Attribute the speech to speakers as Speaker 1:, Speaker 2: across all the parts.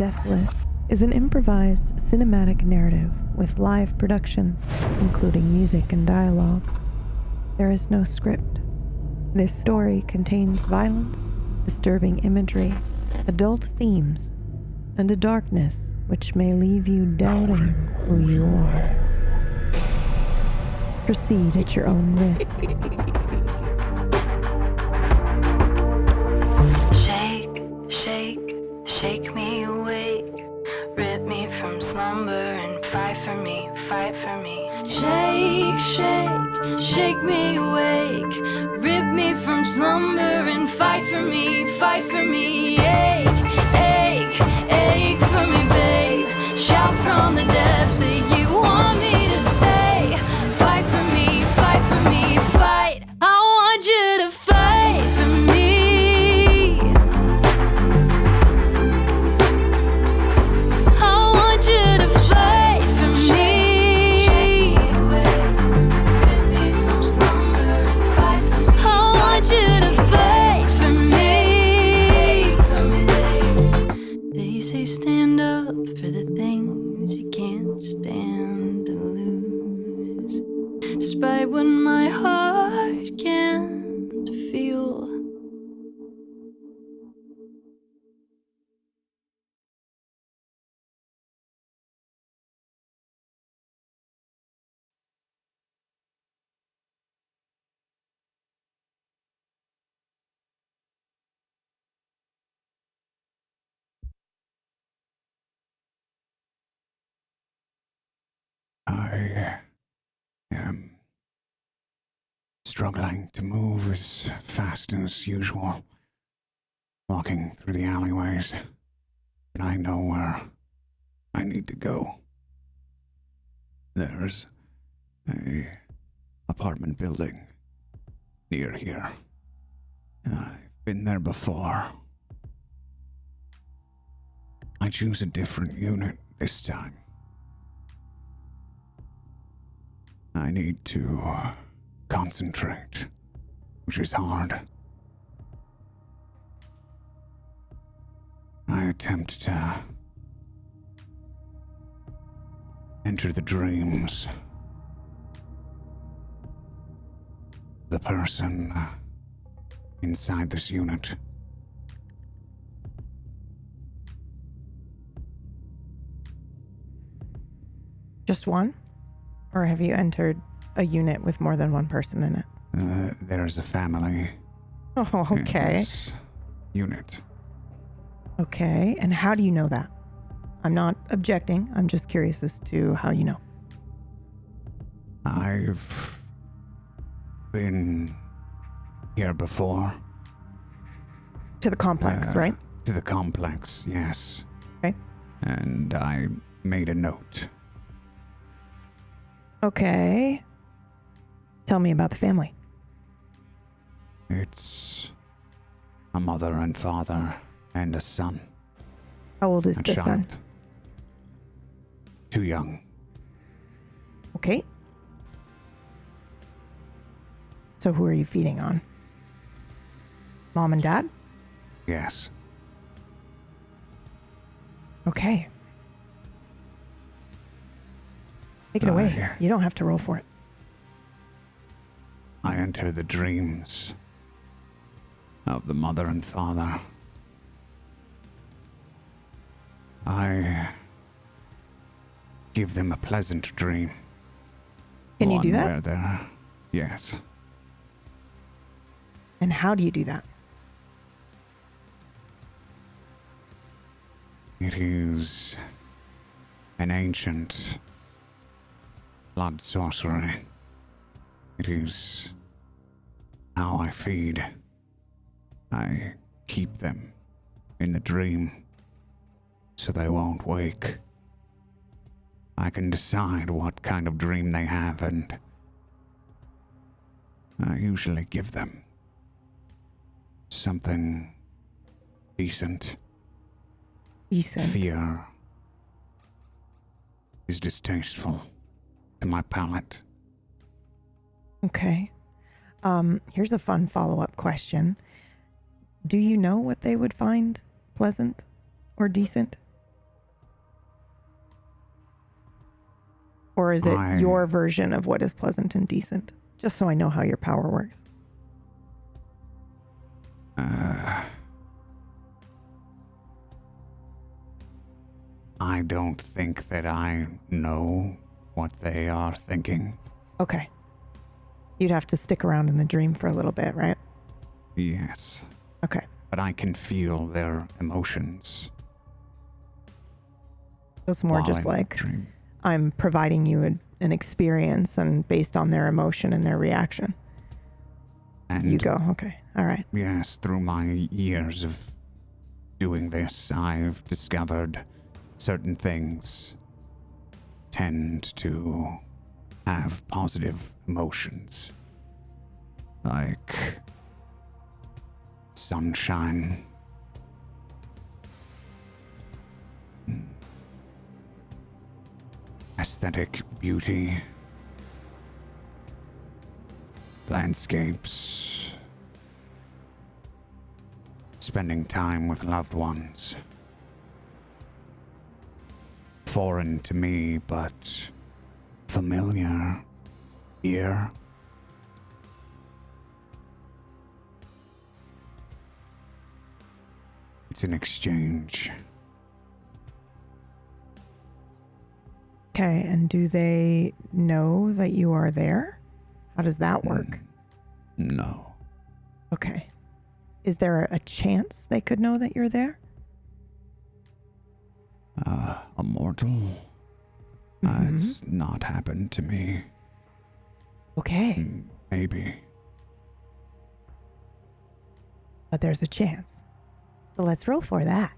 Speaker 1: Deathless is an improvised cinematic narrative with live production, including music and dialogue. There is no script. This story contains violence, disturbing imagery, adult themes, and a darkness which may leave you doubting who you are. Proceed at your own risk.
Speaker 2: Shake me awake, rip me from slumber and fight for me, fight for me. Shake me awake, rip me from slumber and fight for me, fight for me. Ache for me, babe. Shout from the depths that you want me to stay. Fight for me, fight for me, fight. I want you to fight for me. Stand up for the things you can't stand to lose, despite what my heart can't feel.
Speaker 3: I am struggling to move as fast as usual, walking through the alleyways, but I know where I need to go. There's a apartment building near here. I've been there before. I choose a different unit this time. I need to concentrate, which is hard. I attempt to enter the dreams. The person inside this unit.
Speaker 1: Just one? Or have you entered a unit with more than one person in it?
Speaker 3: There's a family.
Speaker 1: Oh, okay.
Speaker 3: In this unit.
Speaker 1: Okay, and how do you know that? I'm not objecting. I'm just curious as to how you know.
Speaker 3: I've been here before.
Speaker 1: To the complex, right?
Speaker 3: To the complex, yes.
Speaker 1: Okay.
Speaker 3: And I made a note.
Speaker 1: Okay. Tell me about the family.
Speaker 3: It's a mother and father and a son.
Speaker 1: How old is the son?
Speaker 3: Too young.
Speaker 1: Okay. So who are you feeding on? Mom and dad?
Speaker 3: Yes.
Speaker 1: Okay. Take it away. You don't have to roll for it.
Speaker 3: I enter the dreams of the mother and father. I give them a pleasant dream.
Speaker 1: Can you do that?
Speaker 3: Where they're, yes.
Speaker 1: And how do you do that?
Speaker 3: It is an ancient blood sorcery. It is how I feed. I keep them in the dream so they won't wake. I can decide what kind of dream they have, and I usually give them something decent.
Speaker 1: Decent.
Speaker 3: Fear is distasteful to my palate.
Speaker 1: Okay. Here's a fun follow-up question. Do you know what they would find pleasant or decent? Or is it your version of what is pleasant and decent? Just so I know how your power works.
Speaker 3: I don't think that I know what they are thinking.
Speaker 1: Okay. You'd have to stick around in the dream for a little bit, right?
Speaker 3: Yes.
Speaker 1: Okay.
Speaker 3: But I can feel their emotions.
Speaker 1: It's more
Speaker 3: while
Speaker 1: just
Speaker 3: in the
Speaker 1: like
Speaker 3: dream.
Speaker 1: I'm providing you an experience and based on their emotion and their reaction.
Speaker 3: And
Speaker 1: you go, okay, all right.
Speaker 3: Yes, through my years of doing this, I've discovered certain things tend to have positive emotions. Like sunshine. Aesthetic beauty. Landscapes. Spending time with loved ones. Foreign to me, but familiar here. It's an exchange.
Speaker 1: Okay, and do they know that you are there? How does that work?
Speaker 3: No.
Speaker 1: Okay. Is there a chance they could know that you're there?
Speaker 3: A mortal? It's not happened to me.
Speaker 1: Okay.
Speaker 3: Maybe.
Speaker 1: But there's a chance. So let's roll for that.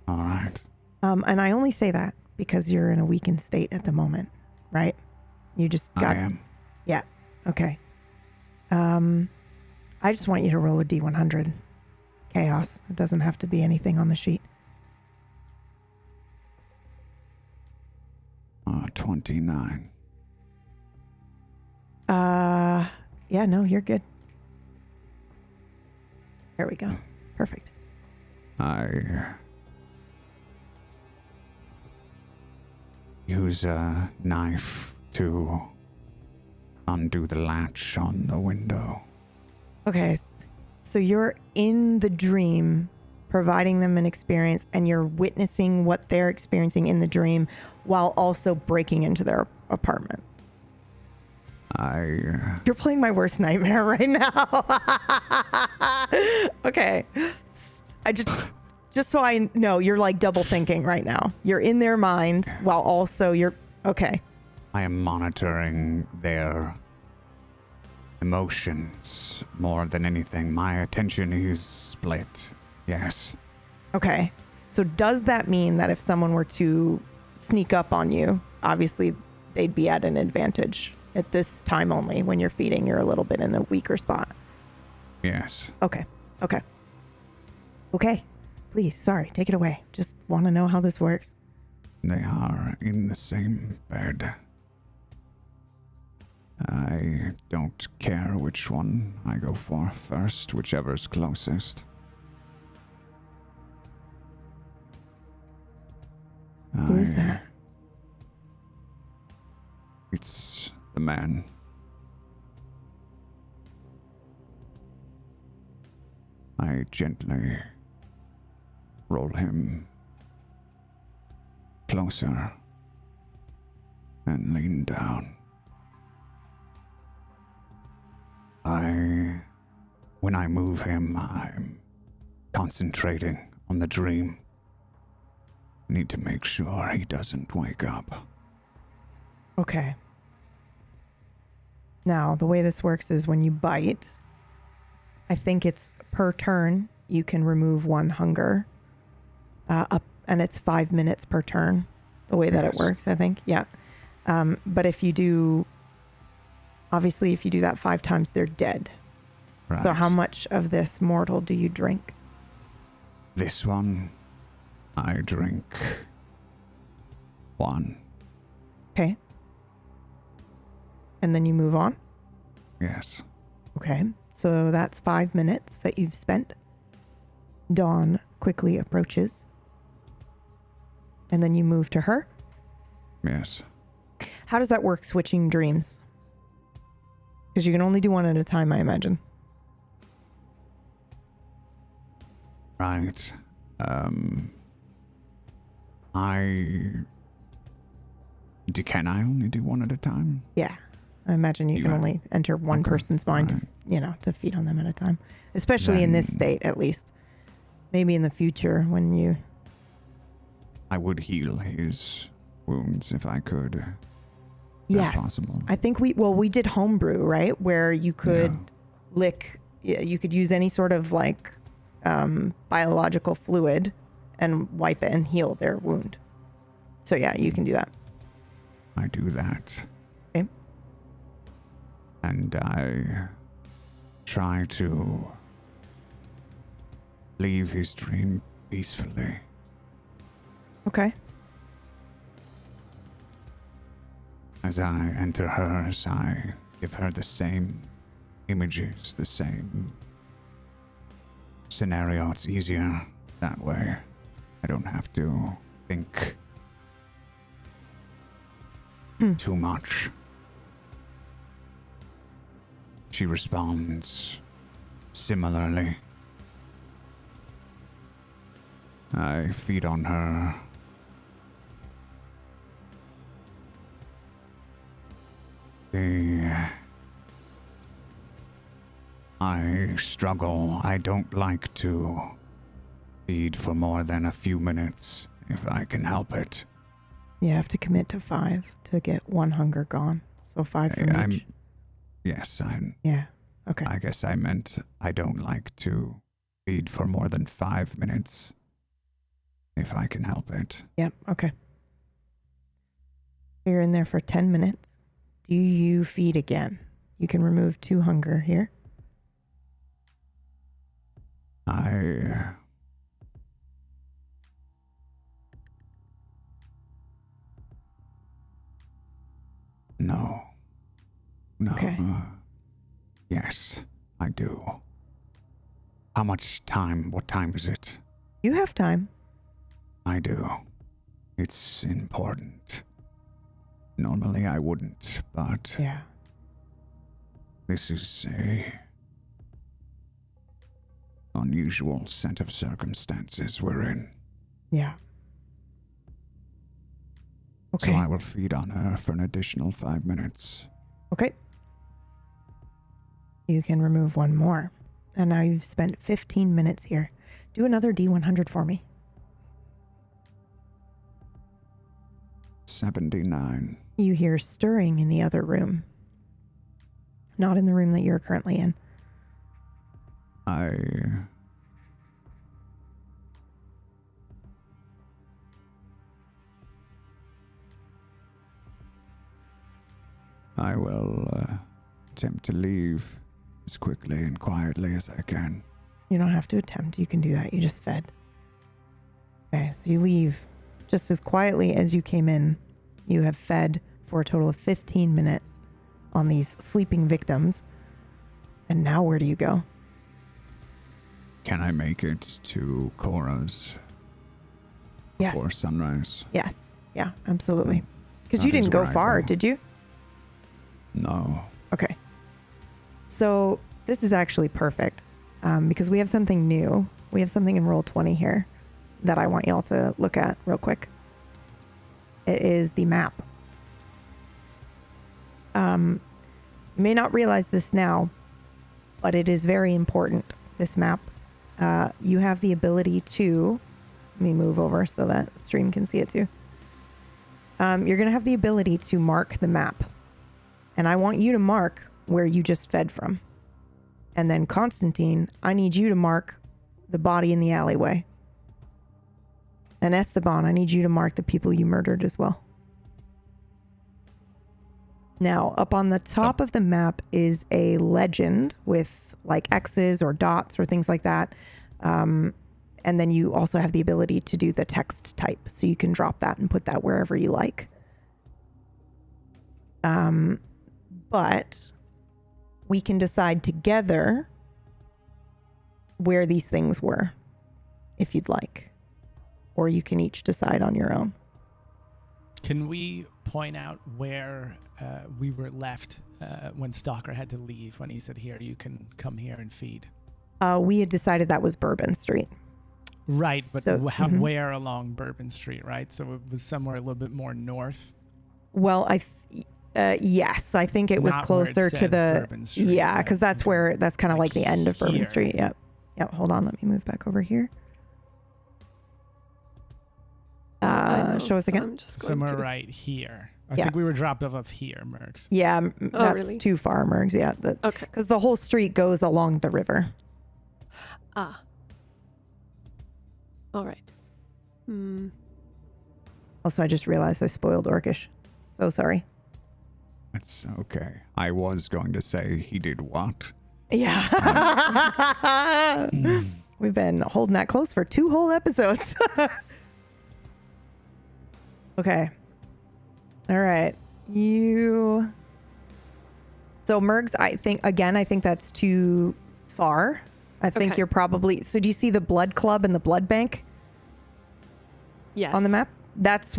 Speaker 3: All right.
Speaker 1: And I only say that because you're in a weakened state at the moment, right? You just got...
Speaker 3: I am.
Speaker 1: Yeah. Okay. I just want you to roll a D100. Chaos. It doesn't have to be anything on the sheet.
Speaker 3: 29.
Speaker 1: Yeah, no, you're good. There we go. Perfect.
Speaker 3: I use a knife to undo the latch on the window.
Speaker 1: Okay, so you're in the dream, providing them an experience, and you're witnessing what they're experiencing in the dream while also breaking into their apartment. You're playing my worst nightmare right now. Okay. I just so I know, you're like double thinking right now. You're in their mind while also you're... Okay.
Speaker 3: I am monitoring their emotions more than anything. My attention is split. Yes.
Speaker 1: Okay. So does that mean that if someone were to sneak up on you, obviously they'd be at an advantage at this time only? When you're feeding, you're a little bit in a weaker spot.
Speaker 3: Yes.
Speaker 1: Okay. Okay. Okay. Please, sorry, take it away. Just want to know how this works.
Speaker 3: They are in the same bed. I don't care which one I go for first, whichever's closest.
Speaker 1: Who is that?
Speaker 3: It's the man. I gently roll him closer and lean down. When I move him, I'm concentrating on the dream. Need to make sure he doesn't wake up.
Speaker 1: Okay. Now, the way this works is when you bite, I think it's per turn, you can remove one hunger. And it's 5 minutes per turn, the way that it works, I think. Yeah. But if you do, obviously, if you do that 5 times, they're dead.
Speaker 3: Right.
Speaker 1: So how much of this mortal do you drink?
Speaker 3: This one, I drink 1.
Speaker 1: Okay. And then you move on?
Speaker 3: Yes.
Speaker 1: Okay. So that's 5 minutes that you've spent. Dawn quickly approaches. And then you move to her.
Speaker 3: Yes.
Speaker 1: How does that work, switching dreams? Because you can only do one at a time, I imagine.
Speaker 3: Right. Can I only do one at a time?
Speaker 1: Yeah. I imagine you can only enter one person's mind,
Speaker 3: right.
Speaker 1: to feed on them at a time. Especially in this state, at least. Maybe in the future when you...
Speaker 3: I would heal his wounds if I could. Is
Speaker 1: yes.
Speaker 3: that possible?
Speaker 1: I think we did homebrew, right? Where you could you could use any sort of like biological fluid and wipe it and heal their wound. So yeah, you can do that.
Speaker 3: I do that.
Speaker 1: Okay.
Speaker 3: And I try to leave his dream peacefully.
Speaker 1: Okay.
Speaker 3: As I enter hers, I give her the same images, the same scenario. It's easier that way. I don't have to think too much. She responds similarly. I feed on her. I struggle. I don't like to feed for more than a few minutes, if I can help it.
Speaker 1: You have to commit to 5 to get 1 hunger gone. So 5 from each.
Speaker 3: Yes, I'm...
Speaker 1: Yeah, okay.
Speaker 3: I guess I meant I don't like to feed for more than 5 minutes, if I can help it.
Speaker 1: Yep, okay. You're in there for 10 minutes. Do you feed again? You can remove 2 hunger here.
Speaker 3: No.
Speaker 1: Okay.
Speaker 3: Yes, I do. How much time? What time is it?
Speaker 1: You have time.
Speaker 3: I do. It's important. Normally I wouldn't, but...
Speaker 1: Yeah.
Speaker 3: This is a unusual set of circumstances we're in.
Speaker 1: Yeah. Okay.
Speaker 3: So I will feed on her for an additional 5 minutes.
Speaker 1: Okay. You can remove 1 more. And now you've spent 15 minutes here. Do another D100 for me.
Speaker 3: 79.
Speaker 1: You hear stirring in the other room. Not in the room that you're currently in.
Speaker 3: I will attempt to leave as quickly and quietly as I can.
Speaker 1: You don't have to attempt. You can do that. You just fed. Okay, so you leave just as quietly as you came in. You have fed for a total of 15 minutes on these sleeping victims. And now where do you go?
Speaker 3: Can I make it to Korus before sunrise?
Speaker 1: Yes. Yeah, absolutely. Because
Speaker 3: That
Speaker 1: you didn't
Speaker 3: is
Speaker 1: go
Speaker 3: where I
Speaker 1: far,
Speaker 3: go.
Speaker 1: did you?
Speaker 3: No.
Speaker 1: Okay. So this is actually perfect because we have something new. We have something in Roll20 here that I want y'all to look at real quick. It is the map. You may not realize this now, but it is very important, this map. You have the ability to... Let me move over so that stream can see it too. You're going to have the ability to mark the map. And I want you to mark where you just fed from. And then Constantine, I need you to mark the body in the alleyway. And Esteban, I need you to mark the people you murdered as well. Now, up on the top of the map is a legend with like X's or dots or things like that. And then you also have the ability to do the text type. So you can drop that and put that wherever you like. But we can decide together where these things were, if you'd like. Or you can each decide on your own.
Speaker 4: Can we point out where we were left when Stalker had to leave, when he said, here, you can come here and feed?
Speaker 1: We had decided that was Bourbon Street.
Speaker 4: Right, but
Speaker 1: So-
Speaker 4: where along Bourbon Street, right? So it was somewhere a little bit more north.
Speaker 1: Well, yes, I think it was
Speaker 4: Not where it
Speaker 1: closer to
Speaker 4: says
Speaker 1: the
Speaker 4: Bourbon Street,
Speaker 1: yeah,
Speaker 4: right?
Speaker 1: because that's where that's kind of like the end of Bourbon
Speaker 4: here.
Speaker 1: Street. Yep. Yep. Hold on, let me move back over here.
Speaker 5: I know,
Speaker 1: Show us
Speaker 5: so
Speaker 1: again.
Speaker 5: I'm just going
Speaker 4: Somewhere
Speaker 5: to...
Speaker 4: right here. I
Speaker 1: Yeah.
Speaker 4: think we were dropped off here, Mergs.
Speaker 1: Yeah, that's
Speaker 5: really?
Speaker 1: too far, Mergs. Yeah,
Speaker 5: Okay.
Speaker 1: because the whole street goes along the river.
Speaker 5: Ah. All right.
Speaker 1: Also, I just realized I spoiled Orcish. So sorry.
Speaker 3: It's okay. I was going to say he did what?
Speaker 1: Yeah. We've been holding that close for 2 whole episodes. Okay. All right. So Mergs, I think that's too far. I think
Speaker 5: Okay.
Speaker 1: you're probably, so do you see the blood club and the blood bank
Speaker 5: Yes.
Speaker 1: on the map? That's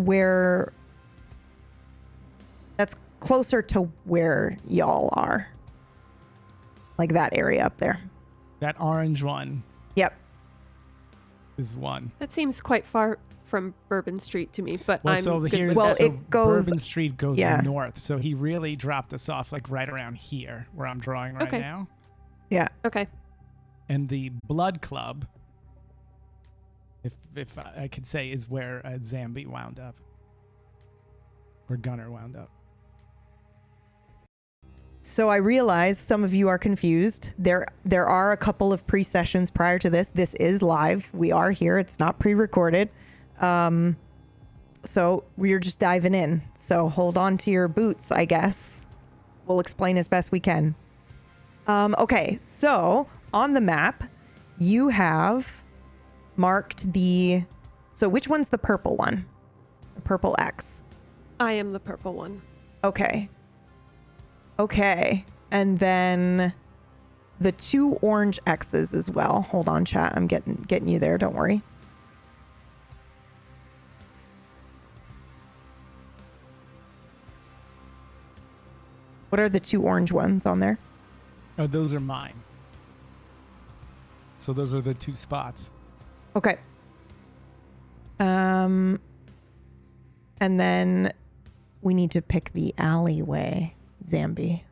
Speaker 1: closer to where y'all are. Like that area up there.
Speaker 4: That orange one
Speaker 1: Yep.
Speaker 4: is one.
Speaker 5: That seems quite far from Bourbon Street to me, but
Speaker 4: Well,
Speaker 5: I'm
Speaker 4: so
Speaker 5: good
Speaker 4: here,
Speaker 5: with
Speaker 1: Well,
Speaker 5: that.
Speaker 4: so
Speaker 1: it goes-
Speaker 4: Bourbon Street goes
Speaker 1: yeah.
Speaker 4: north, so he really dropped us off like right around here, where I'm drawing right
Speaker 5: Okay.
Speaker 4: now.
Speaker 1: Yeah.
Speaker 5: Okay.
Speaker 4: And the Blood Club, if I could say, is where Zambi wound up, where Gunner wound up.
Speaker 1: So I realize some of you are confused. There are a couple of pre-sessions prior to this. This is live. We are here. It's not pre-recorded. So we're just diving in. So hold on to your boots, I guess. We'll explain as best we can. Okay, so on the map, you have marked so which one's the purple one? The purple X.
Speaker 5: I am the purple one.
Speaker 1: Okay. And then the 2 orange X's as well. Hold on, chat. I'm getting you there. Don't worry. What are the 2 orange ones on there?
Speaker 4: Oh, those are mine. So those are the 2 spots.
Speaker 1: Okay. And then we need to pick the alleyway, Zambi.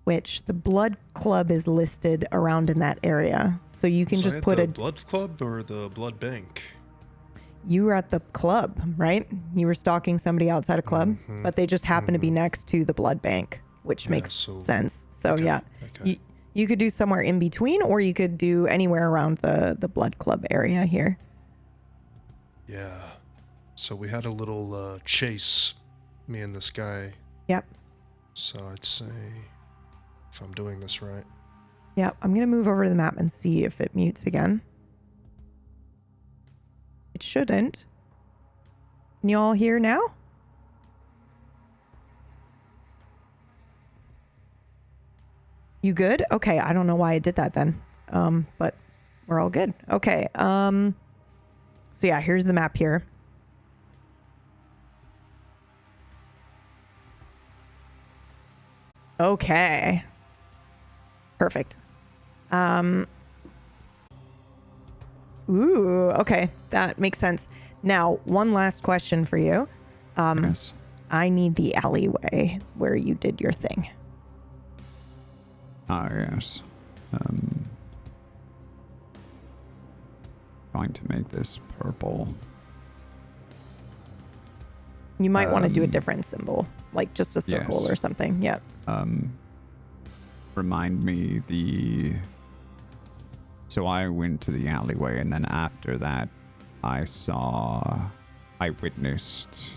Speaker 1: Which the blood club is listed around in that area. So you can
Speaker 6: Was I
Speaker 1: just
Speaker 6: at
Speaker 1: put
Speaker 6: the
Speaker 1: a...
Speaker 6: blood club or the blood bank?
Speaker 1: You were at the club, right? You were stalking somebody outside a club, but they just happen to be next to the blood bank, which
Speaker 6: Yeah,
Speaker 1: makes
Speaker 6: so-
Speaker 1: sense. So
Speaker 6: okay,
Speaker 1: yeah,
Speaker 6: okay.
Speaker 1: you could do somewhere in between, or you could do anywhere around the blood club area here.
Speaker 6: Yeah. So we had a little chase, me and this guy.
Speaker 1: Yep.
Speaker 6: So I'd say, if I'm doing this right.
Speaker 1: Yeah, I'm going to move over to the map and see if it mutes again. It shouldn't. Can you all hear now? You good? Okay, I don't know why I did that then. But we're all good. Okay. So yeah, here's the map here. Okay. Perfect. Ooh, okay. That makes sense. Now, one last question for you.
Speaker 3: Yes.
Speaker 1: I need the alleyway where you did your thing.
Speaker 3: Ah, yes. Going to make this purple.
Speaker 1: You might want to do a different symbol, like just a circle
Speaker 3: yes.
Speaker 1: or something. Yep.
Speaker 3: Remind me so I went to the alleyway, and then after that I witnessed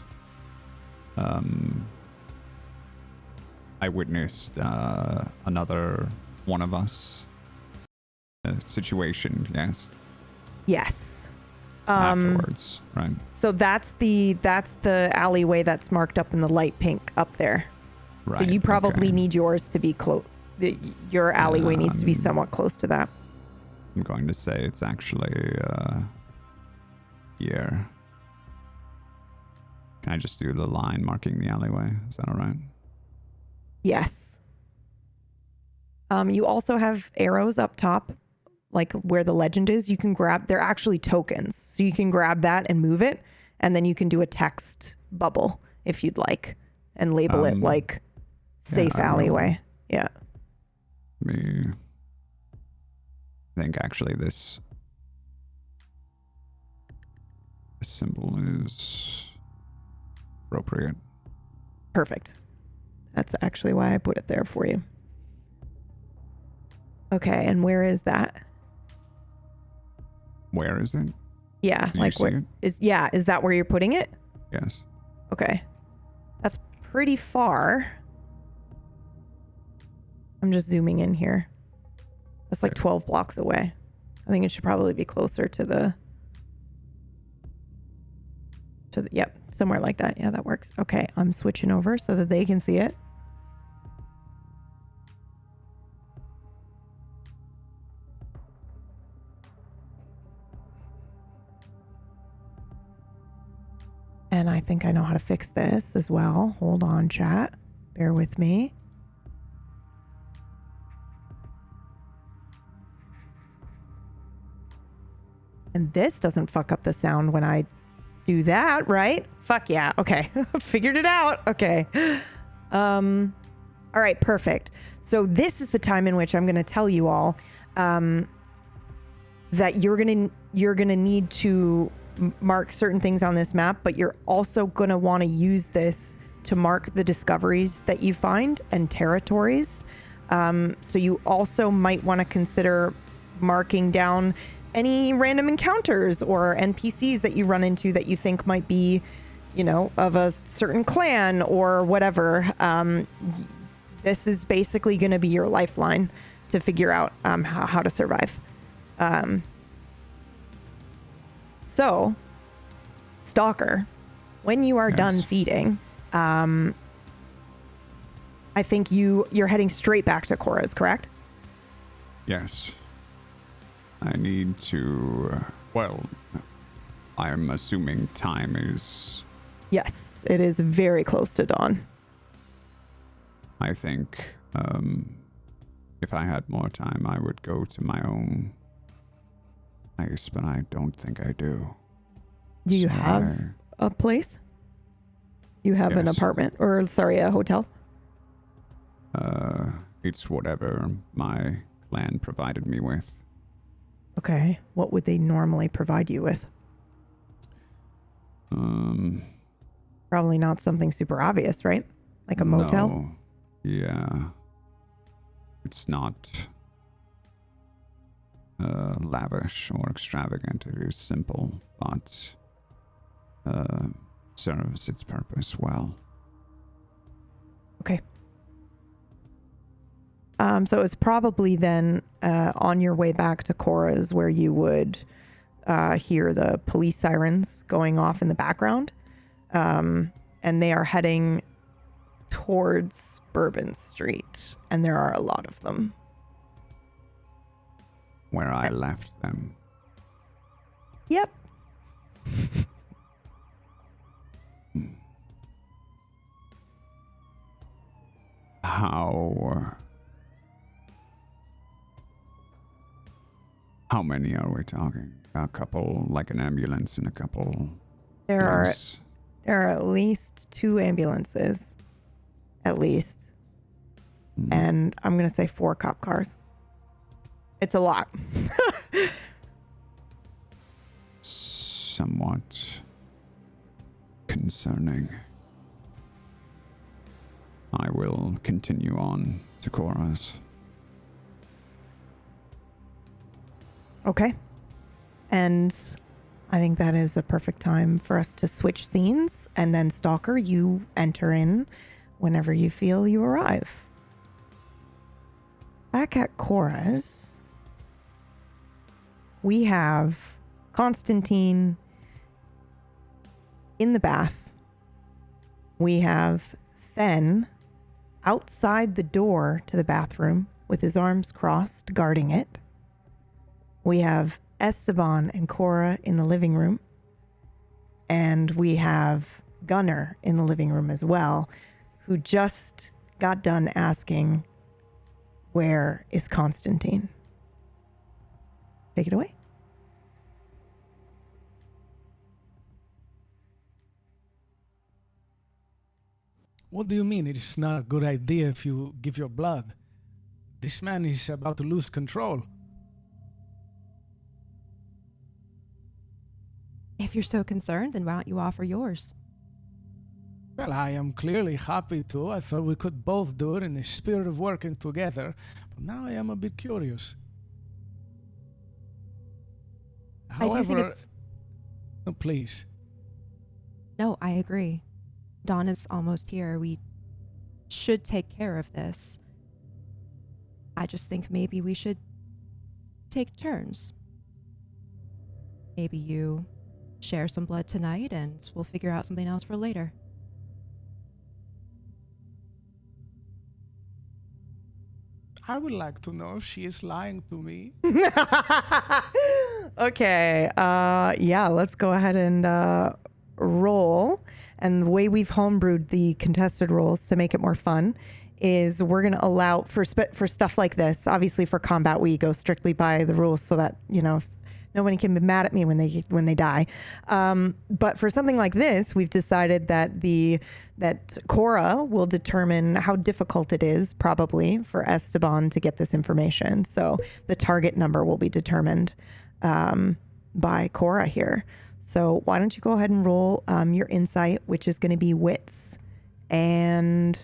Speaker 3: another one of us situation.
Speaker 1: Yes.
Speaker 3: Afterwards, right?
Speaker 1: So that's the alleyway that's marked up in the light pink up there. So
Speaker 3: Right,
Speaker 1: you probably
Speaker 3: okay.
Speaker 1: need yours to be close. Your alleyway needs to be somewhat close to that.
Speaker 3: I'm going to say it's actually here. Can I just do the line marking the alleyway? Is that all right?
Speaker 1: Yes. You also have arrows up top, like where the legend is. You can grab, they're actually tokens. So you can grab that and move it. And then you can do a text bubble if you'd like and label it like safe alleyway. Yeah.
Speaker 3: I think actually this symbol is appropriate.
Speaker 1: Perfect. That's actually why I put it there for you. Okay, and where is that?
Speaker 3: Where is it?
Speaker 1: Yeah,
Speaker 3: Did you
Speaker 1: like
Speaker 3: see
Speaker 1: where
Speaker 3: it?
Speaker 1: is that where you're putting it?
Speaker 3: Yes.
Speaker 1: Okay. That's pretty far. I'm just zooming in here. That's like 12 blocks away. I think it should probably be closer to the yep, somewhere like that. Yeah, that works. Okay, I'm switching over so that they can see it. And I think I know how to fix this as well. Hold on, chat. Bear with me. And this doesn't fuck up the sound when I do that, right? Fuck yeah. Okay. Figured it out. Okay. All right, perfect. So this is the time in which I'm going to tell you all that you're going to need to mark certain things on this map, but you're also going to want to use this to mark the discoveries that you find and territories. So you also might want to consider marking down any random encounters or NPCs that you run into that you think might be, you know, of a certain clan or whatever. This is basically going to be your lifeline to figure out how to survive. So, Stalker, when you are done feeding, I think you're heading straight back to Korus, correct?
Speaker 3: Yes. I need to, well, I'm assuming time is...
Speaker 1: Yes, it is very close to dawn.
Speaker 3: I think if I had more time, I would go to my own place, but I don't think I do.
Speaker 1: Do you
Speaker 3: So
Speaker 1: have a place? You have an
Speaker 3: Yes.
Speaker 1: apartment, or sorry, a hotel?
Speaker 3: It's whatever my clan provided me with.
Speaker 1: Okay. What would they normally provide you with? Probably not something super obvious, right? Like a motel?
Speaker 3: No. Yeah. It's not lavish or extravagant. It is simple, but serves its purpose well.
Speaker 1: Okay. So it's probably then on your way back to Korus where you would hear the police sirens going off in the background. And they are heading towards Bourbon Street. And there are a lot of them.
Speaker 3: Where I left them.
Speaker 1: Yep.
Speaker 3: How many are we talking? A couple, like an ambulance and a couple.
Speaker 1: There are
Speaker 3: police?
Speaker 1: at least 2 ambulances. At least. And I'm going to say 4 cop cars. It's a lot.
Speaker 3: Somewhat concerning. I will continue on to Korus.
Speaker 1: Okay. And I think that is a perfect time for us to switch scenes. And then Stalker, you enter in whenever you feel you arrive. Back at Korus, we have Constantine in the bath. We have Fen outside the door to the bathroom with his arms crossed, guarding it. We have Esteban and Cora in the living room. And we have Gunnar in the living room as well, who just got done asking, "Where is Constantine?" Take it away.
Speaker 4: What do you mean it is not a good idea if you give your blood? This man is about to lose control.
Speaker 7: If you're so concerned, then why don't you offer yours?
Speaker 4: Well, I am clearly happy to. I thought we could both do it in the spirit of working together, but now I am a bit curious.
Speaker 7: I do think it's...
Speaker 4: No, please.
Speaker 7: No, I agree. Dawn is almost here. We should take care of this. I just think maybe we should take turns. Maybe you share some blood tonight and we'll figure out something else for later.
Speaker 4: I would like to know if she is lying to me.
Speaker 1: Okay. Yeah, let's go ahead and roll. And the way we've homebrewed the contested rolls to make it more fun is we're going to allow for stuff like this. Obviously, for combat, we go strictly by the rules so that, you know, nobody can be mad at me when they die. But for something like this, we've decided that Cora will determine how difficult it is, probably, for Esteban to get this information. So the target number will be determined by Cora here. So why don't you go ahead and roll your insight, which is going to be wits. And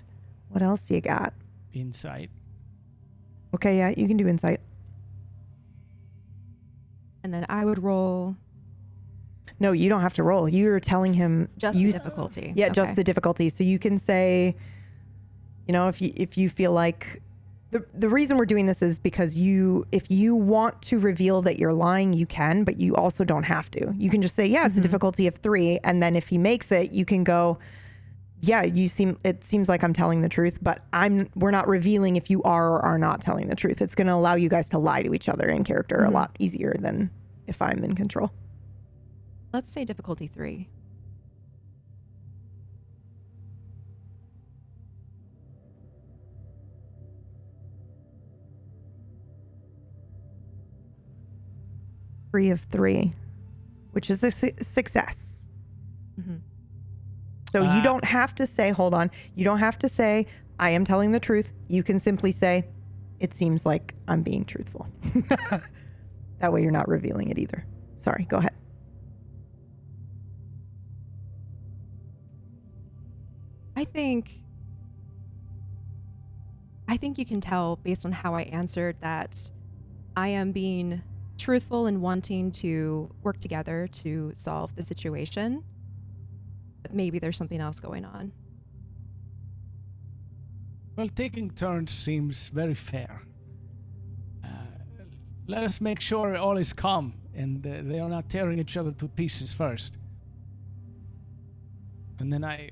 Speaker 1: what else do you got?
Speaker 4: Insight.
Speaker 1: Okay, yeah, you can do insight.
Speaker 7: And then I would roll...
Speaker 1: No, you don't have to roll. You're telling him...
Speaker 7: Just the difficulty.
Speaker 1: Yeah,
Speaker 7: Okay.
Speaker 1: just the difficulty. So you can say, you know, if you feel like... The reason we're doing this is because if you want to reveal that you're lying, you can, but you also don't have to. You can just say, yeah, it's a difficulty of 3. And then if he makes it, you can go, yeah, it seems like I'm telling the truth, but we're not revealing if you are or are not telling the truth. It's going to allow you guys to lie to each other in character a lot easier than if I'm in control.
Speaker 7: Let's say difficulty 3.
Speaker 1: Of 3, which is a success.
Speaker 7: Mm-hmm.
Speaker 1: So you don't have to say, hold on. You don't have to say, I am telling the truth. You can simply say, it seems like I'm being truthful. That way you're not revealing it either. Sorry, go ahead.
Speaker 7: I think you can tell based on how I answered that I am being truthful and wanting to work together to solve the situation, but maybe there's something else going on.
Speaker 4: Well, taking turns seems very fair. Let us make sure all is calm and they are not tearing each other to pieces first. And then I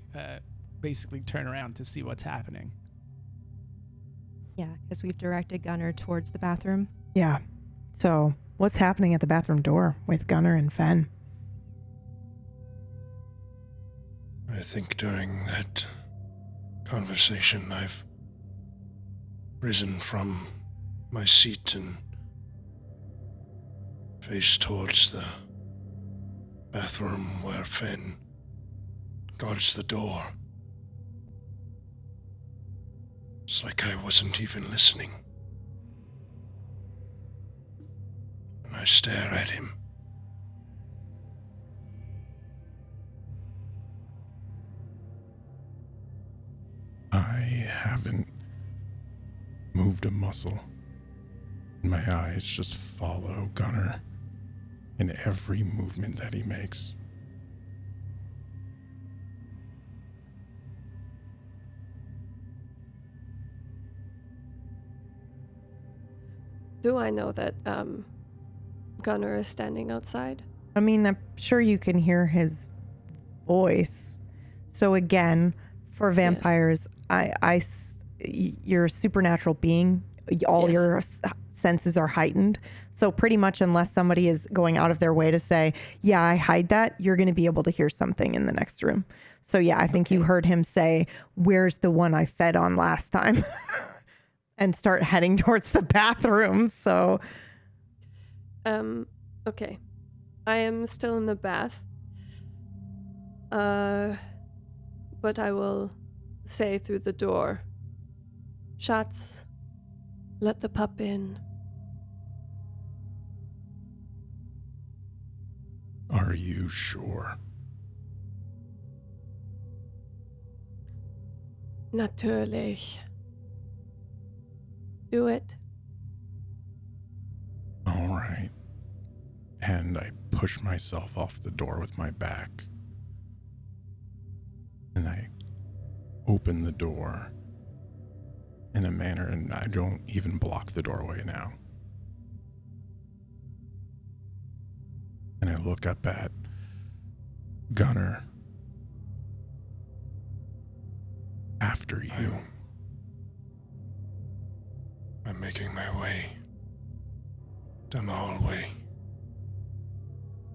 Speaker 4: basically turn around to see what's happening.
Speaker 7: Yeah, because we've directed Gunnar towards the bathroom.
Speaker 1: Yeah. So what's happening at the bathroom door with Gunnar and Fen?
Speaker 6: I think during that conversation, I've risen from my seat and faced towards the bathroom where Fen guards the door. It's like I wasn't even listening. And I stare at him.
Speaker 8: I haven't moved a muscle. My eyes just follow Gunnar in every movement that he makes.
Speaker 5: Do I know that Gunnar is standing outside?
Speaker 1: I mean, I'm sure you can hear his voice. So again, for vampires, you're a supernatural being. All
Speaker 5: Yes.
Speaker 1: your senses are heightened. So pretty much unless somebody is going out of their way to say, yeah, I hide that, you're going to be able to hear something in the next room. So yeah, I think you heard him say, where's the one I fed on last time? And start heading towards the bathroom. So
Speaker 5: okay. I am still in the bath. But I will say through the door, Schatz, let the pup in.
Speaker 8: Are you sure?
Speaker 5: Natürlich. Do it.
Speaker 8: All right. And I push myself off the door with my back. And I open the door in a manner, and I don't even block the doorway now. And I look up at Gunnar. After you.
Speaker 6: I'm making my way down the hallway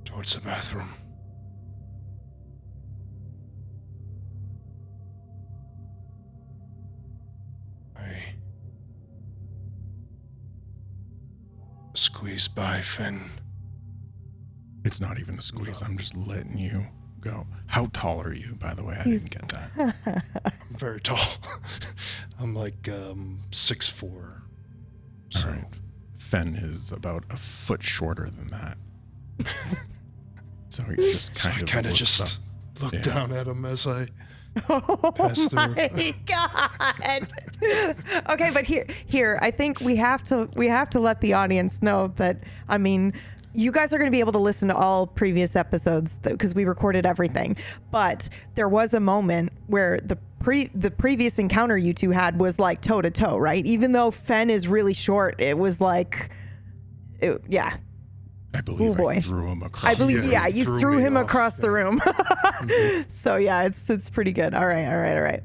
Speaker 6: towards the bathroom. I squeeze by Finn.
Speaker 8: It's not even a squeeze. I'm just letting you go. How tall are you, by the way? I didn't get that.
Speaker 6: I'm very tall. I'm like 6'4".
Speaker 8: All right. Fen is about a foot shorter than that. So he just kind of
Speaker 6: just look down at him as I
Speaker 1: oh
Speaker 6: pass through.
Speaker 1: my God. Okay, but here, I think we have to let the audience know that, I mean, you guys are going to be able to listen to all previous episodes because we recorded everything. But there was a moment where the previous encounter you two had was like toe to toe, right? Even though Fen is really short, it was like, yeah.
Speaker 8: I believe I threw him across.
Speaker 1: I believe, you threw him across the room.
Speaker 6: Mm-hmm.
Speaker 1: So yeah, it's pretty good. All right.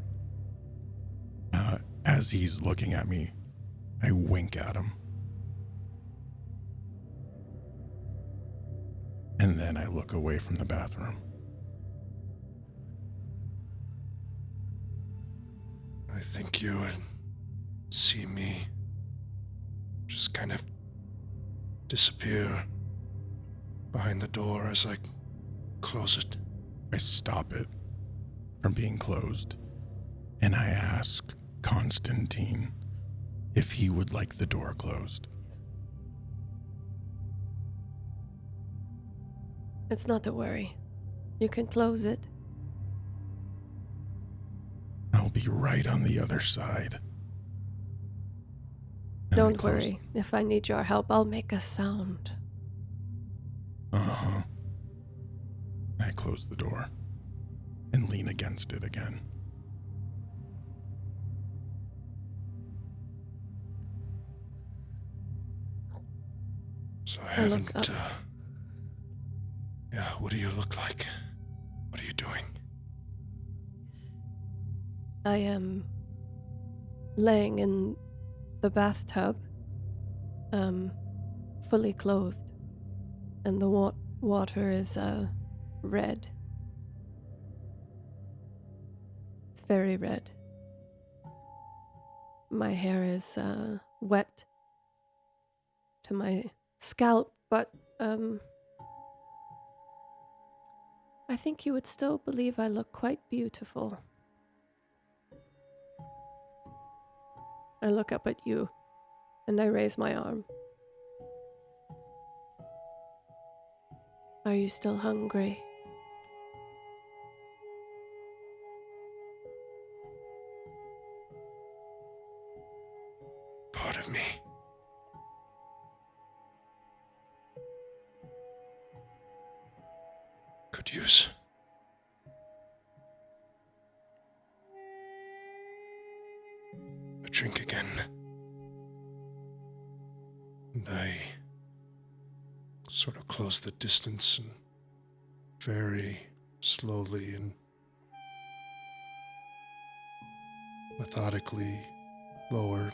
Speaker 8: As he's looking at me, I wink at him. And then I look away from the bathroom.
Speaker 6: I think you would see me just kind of disappear behind the door as I close it.
Speaker 8: I stop it from being closed, and I ask Constantine if he would like the door closed.
Speaker 5: It's not to worry. You can close it.
Speaker 8: I'll be right on the other side. And I
Speaker 5: Don't
Speaker 8: close-
Speaker 5: worry. If I need your help, I'll make a sound.
Speaker 8: Uh-huh. I close the door and lean against it again.
Speaker 6: So I
Speaker 5: I look
Speaker 6: haven't,
Speaker 5: up.
Speaker 6: what do you look like? What are you doing?
Speaker 5: I am laying in the bathtub, fully clothed, and the water is red. It's very red. My hair is wet to my scalp, but I think you would still believe I look quite beautiful. I look up at you, and I raise my arm. Are you still hungry?
Speaker 6: Part of me. Could use a drink again. And I sort of close the distance and very slowly and methodically lower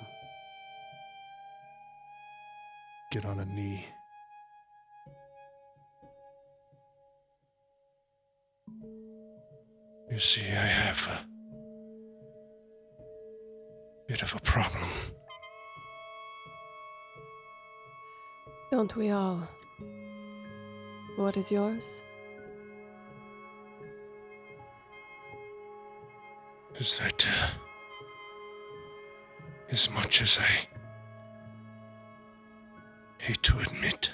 Speaker 6: get on a knee. You see, I have a bit of a problem.
Speaker 5: Don't we all? What is yours?
Speaker 6: Is that as much as I hate to admit,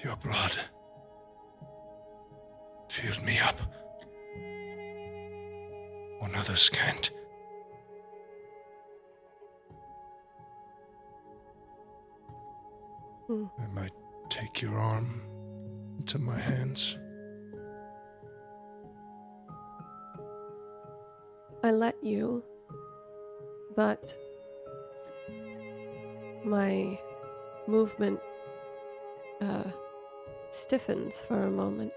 Speaker 6: your blood filled me up when others can't. I might take your arm into my hands.
Speaker 5: I let you, but my movement stiffens for a moment.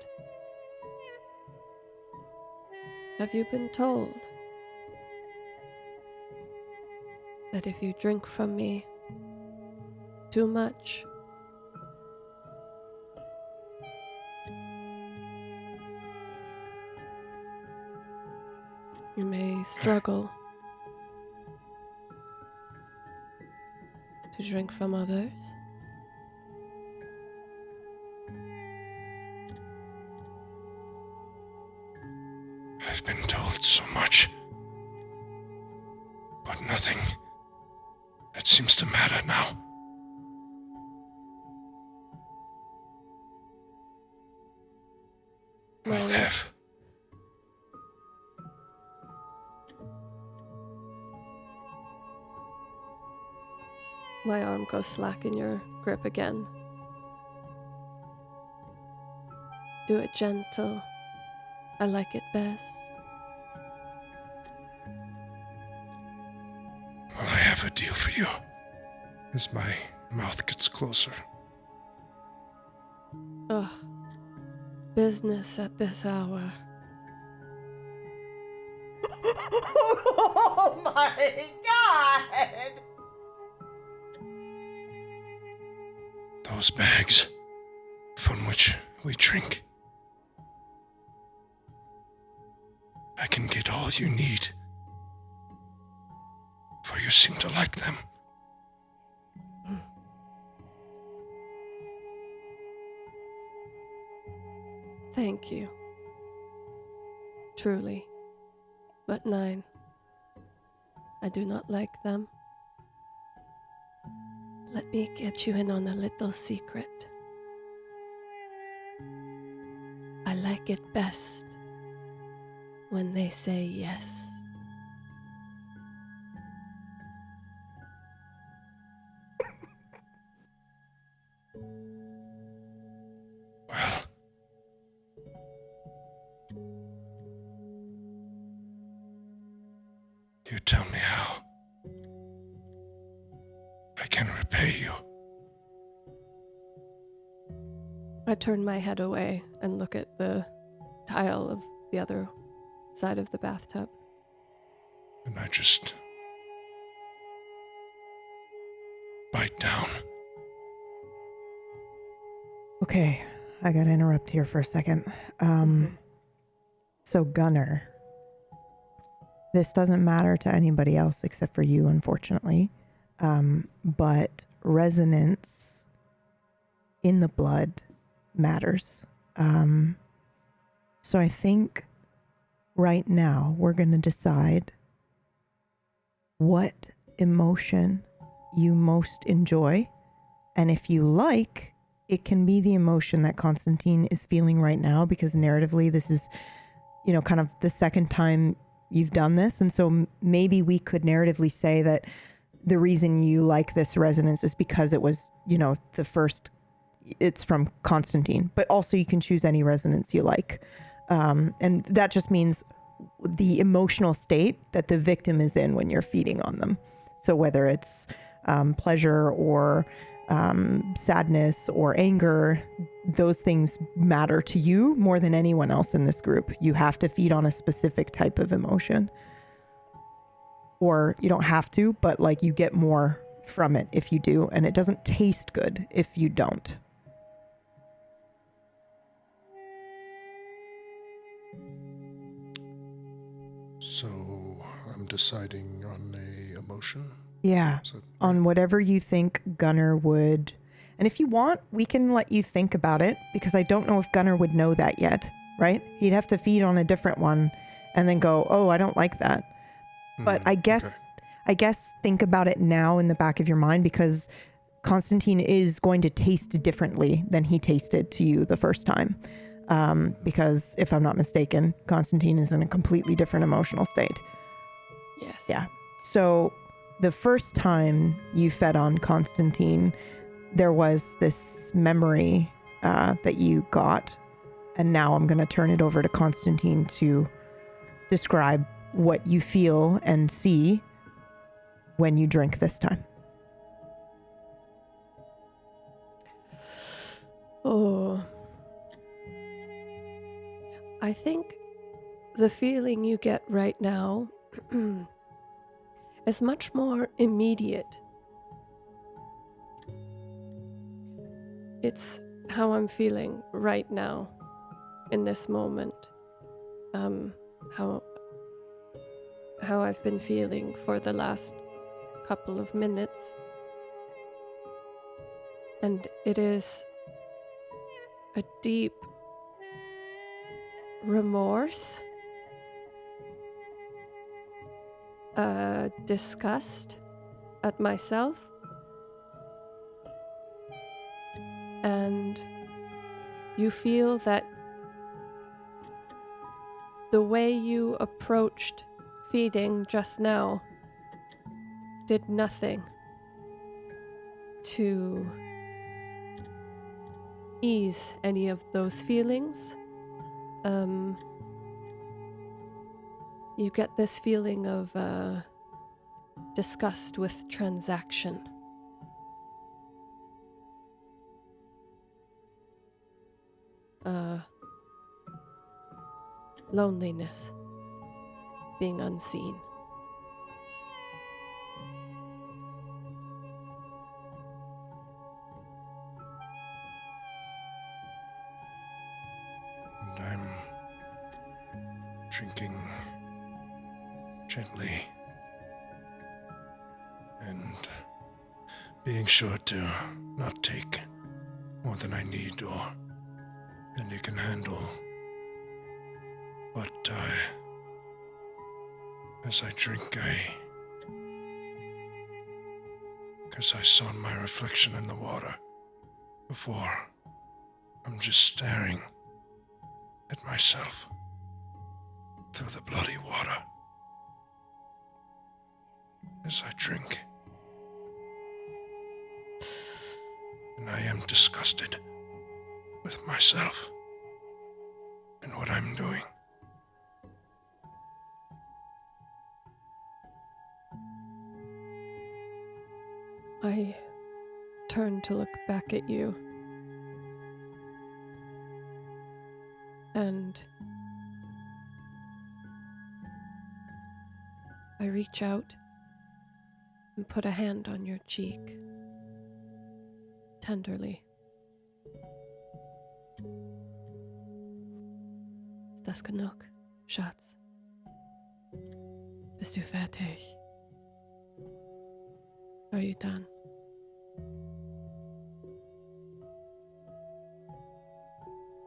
Speaker 5: Have you been told that if you drink from me too much, you may struggle to drink from others?
Speaker 6: I've been told so much, but nothing that seems to matter now. I'll have
Speaker 5: my arm goes slack in your grip again. Do it gentle. I like it best.
Speaker 6: Well, I have a deal for you. As my mouth gets closer.
Speaker 5: Ugh. Business at this hour.
Speaker 9: Oh my god!
Speaker 6: Those bags from which we drink. I can get all you need, for you seem to like them.
Speaker 5: Thank you. Truly. But 9. I do not like them. Let me get you in on a little secret. I like it best when they say yes.
Speaker 6: Well, you tell me how I can repay you.
Speaker 5: I turn my head away and look at the tile of the other side of the bathtub.
Speaker 6: And I just bite down.
Speaker 1: Okay, I gotta interrupt here for a second. So Gunnar, this doesn't matter to anybody else except for you, unfortunately. But resonance in the blood matters. So I think right now we're going to decide what emotion you most enjoy. And if you like, it can be the emotion that Constantine is feeling right now, because narratively this is, kind of the second time you've done this. And so maybe we could narratively say that the reason you like this resonance is because it was, the first, it's from Constantine, but also you can choose any resonance you like. And that just means the emotional state that the victim is in when you're feeding on them. So whether it's pleasure or sadness or anger, those things matter to you more than anyone else in this group. You have to feed on a specific type of emotion. Or you don't have to, but like you get more from it if you do, and it doesn't taste good if you don't.
Speaker 6: So I'm deciding on a emotion?
Speaker 1: Yeah,
Speaker 6: Is that
Speaker 1: on
Speaker 6: right?
Speaker 1: whatever you think Gunnar would. And if you want, we can let you think about it, because I don't know if Gunnar would know that yet, right? He'd have to feed on a different one and then go, oh, I don't like that. But I guess
Speaker 6: okay.
Speaker 1: I guess think about it now in the back of your mind, because Constantine is going to taste differently than he tasted to you the first time. Because if I'm not mistaken, Constantine is in a completely different emotional state.
Speaker 5: Yes.
Speaker 1: Yeah. So the first time you fed on Constantine, there was this memory that you got. And now I'm going to turn it over to Constantine to describe what you feel and see when you drink this time.
Speaker 5: Oh. I think the feeling you get right now is much more immediate. It's how I'm feeling right now, in this moment. How I've been feeling for the last couple of minutes. And it is a deep remorse, disgust at myself, and you feel that the way you approached feeding just now did nothing to ease any of those feelings. You get this feeling of disgust with transaction. Loneliness, being unseen.
Speaker 6: And I'm drinking gently and being sure to not take more than I need or than you can handle. But as I drink, because I saw my reflection in the water before, I'm just staring at myself through the bloody water as I drink. And I am disgusted with myself and what I'm doing.
Speaker 5: I turn to look back at you, and I reach out and put a hand on your cheek, tenderly. Ist das genug, Schatz? Bist du fertig? Are you done?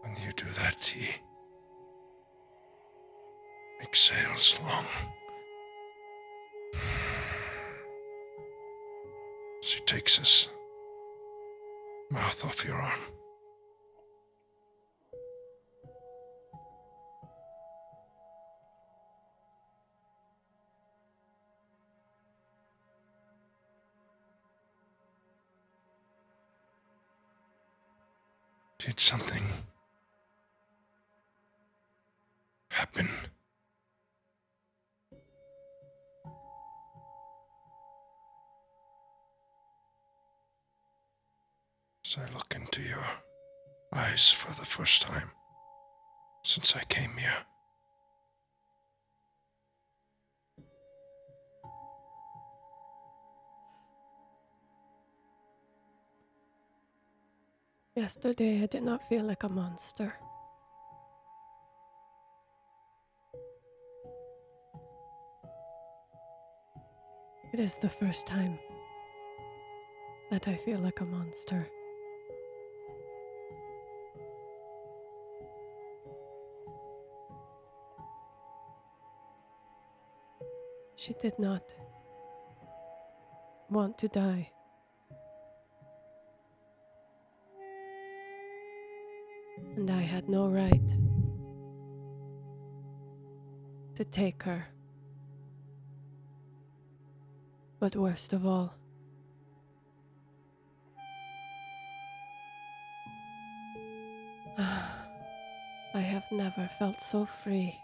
Speaker 6: When you do that, he exhales long. As he takes his mouth off your arm. Did something happen? As I look into your eyes for the first time since I came here,
Speaker 5: Yesterday I did not feel like a monster. It is the first time that I feel like a monster. She did not want to die. And I had no right to take her. But worst of all, I have never felt so free.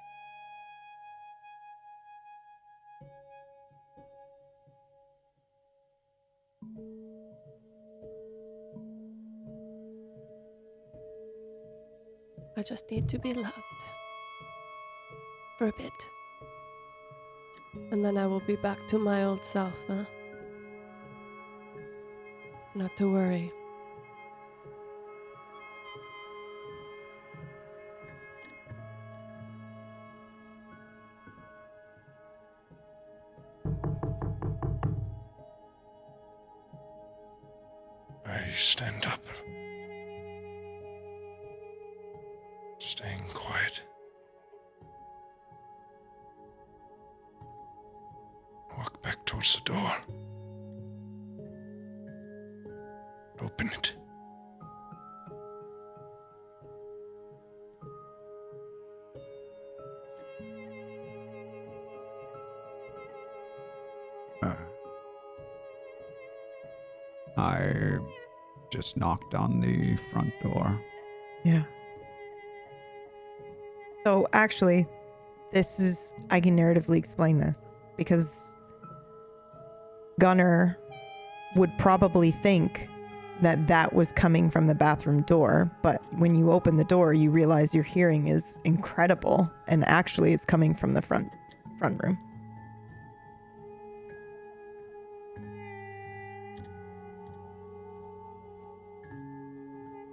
Speaker 5: I just need to be loved. For a bit. And then I will be back to my old self, huh? Not to worry.
Speaker 6: I stand up. Staying quiet. Walk back towards the door. Open it.
Speaker 3: I just knocked on the front door.
Speaker 1: Yeah. So actually, I can narratively explain this because Gunnar would probably think that was coming from the bathroom door, but when you open the door, you realize your hearing is incredible, and actually it's coming from the front room.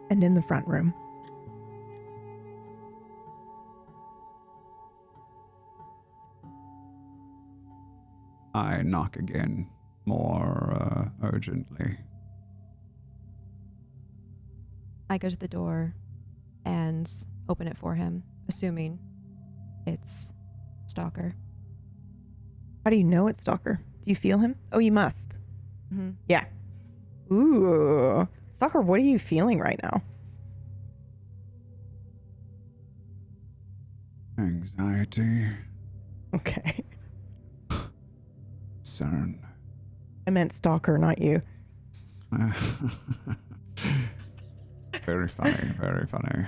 Speaker 1: And in the front room,
Speaker 3: I knock again, more urgently.
Speaker 7: I go to the door and open it for him, assuming it's Stalker.
Speaker 1: how do you know it's Stalker? Do you feel him? Oh, you must.
Speaker 7: Mm-hmm.
Speaker 1: Yeah. Ooh. Stalker, what are you feeling right now?
Speaker 3: Anxiety.
Speaker 1: Okay.
Speaker 3: Concern.
Speaker 1: I meant Stalker, not you.
Speaker 3: Very funny, very funny.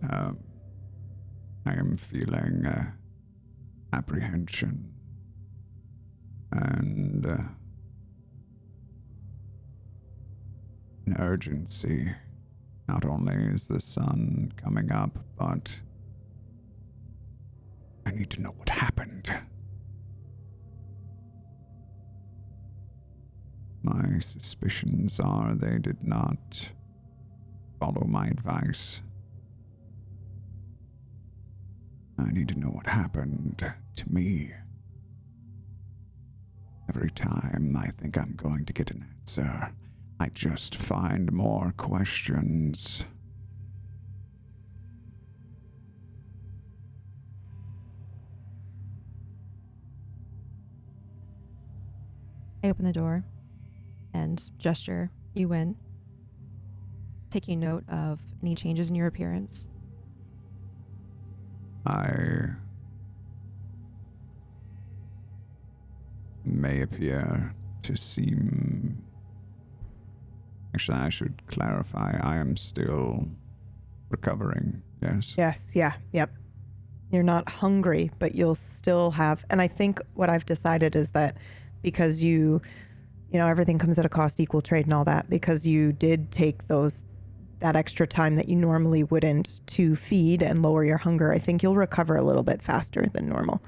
Speaker 3: I am feeling apprehension and an urgency. Not only is the sun coming up, but I need to know what happened. My suspicions are they did not follow my advice. I need to know what happened to me. Every time I think I'm going to get an answer, I just find more questions.
Speaker 7: I open the door and gesture you in, taking note of any changes in your appearance.
Speaker 3: I may appear to seem... Actually, I should clarify, I am still recovering, yes?
Speaker 1: Yes, yeah, yep. You're not hungry, but you'll still have... And I think what I've decided is that because you know, everything comes at a cost, equal trade and all that, because you did take that extra time that you normally wouldn't to feed and lower your hunger, I think you'll recover a little bit faster than normal.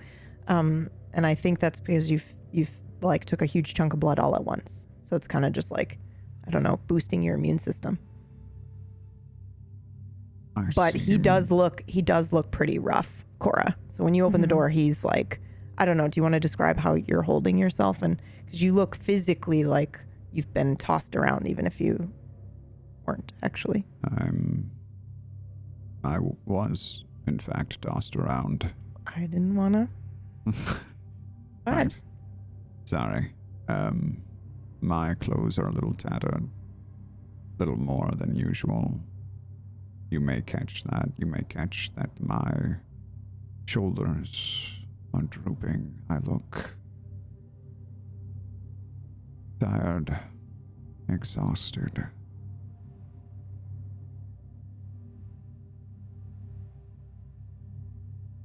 Speaker 1: And I think that's because you've like took a huge chunk of blood all at once. So it's kind of just like, I don't know, boosting your immune system. But he
Speaker 3: see.
Speaker 1: does look pretty rough, Cora. So when you open the door, he's like, I don't know, do you want to describe how you're holding yourself? And because you look physically like you've been tossed around, even if you weren't actually.
Speaker 3: I was, in fact, tossed around.
Speaker 1: I didn't want to.
Speaker 3: Right. Sorry. My clothes are a little tattered. Little more than usual. You may catch that. You may catch that my shoulders are drooping. I look tired, exhausted.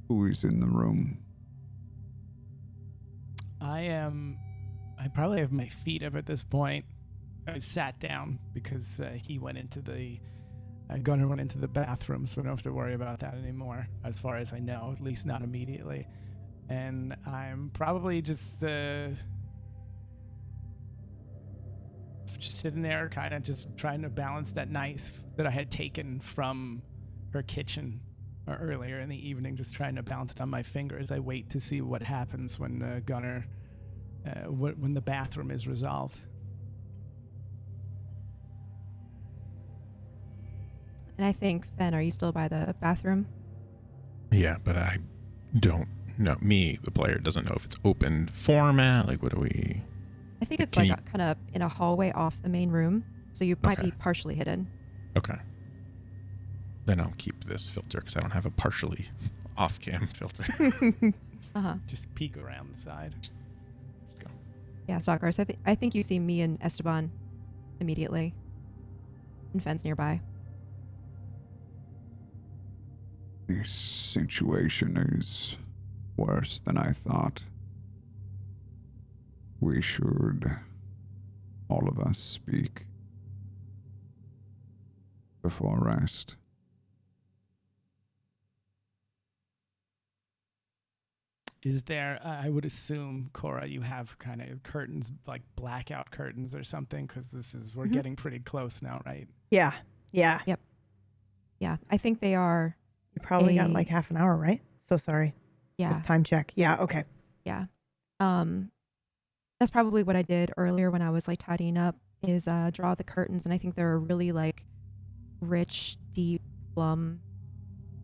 Speaker 3: Who is in the room?
Speaker 4: I probably have my feet up at this point. I sat down because he went into the Gunnar went into the bathroom, so I don't have to worry about that anymore, as far as I know, at least not immediately. And I'm probably just sitting there, kind of just trying to balance that knife that I had taken from her kitchen earlier in the evening, just trying to balance it on my fingers. I wait to see what happens when Gunnar, when the bathroom is resolved.
Speaker 7: And I think, Fen, are you still by the bathroom?
Speaker 8: Yeah, but I don't know. Me, the player, doesn't know if it's open format. Like, what do we...
Speaker 7: I think it's like kind of in a hallway off the main room, so you might be partially hidden.
Speaker 8: Okay. Then I'll keep this filter because I don't have a partially off-cam filter.
Speaker 4: Just peek around the side.
Speaker 8: Go.
Speaker 7: Yeah, Stalker. So I think you see me and Esteban immediately. And Fen's nearby.
Speaker 3: This situation is worse than I thought. We should, all of us, speak before rest.
Speaker 4: Is there, I would assume, Cora, you have kind of curtains, like blackout curtains or something, because we're getting pretty close now, right?
Speaker 1: Yeah.
Speaker 7: Yep. Yeah, I think they are.
Speaker 1: You probably got like half an hour, right? So sorry.
Speaker 7: Yeah.
Speaker 1: Just time check. Yeah, okay.
Speaker 7: Yeah. That's probably what I did earlier when I was like tidying up, is draw the curtains, and I think they're a really like rich, deep plum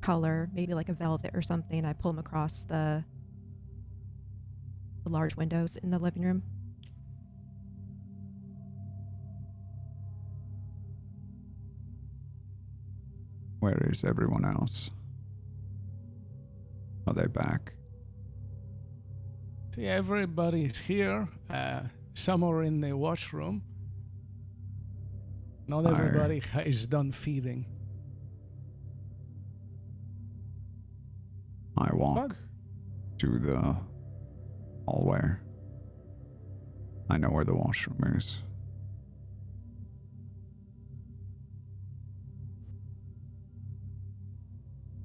Speaker 7: color, maybe like a velvet or something. I pull them across the large windows in the living room.
Speaker 3: Where is everyone else? Are they back?
Speaker 4: See, everybody's here. Some are in the washroom. Not everybody is done feeding.
Speaker 3: I walk to the hallway. I know where the washroom is.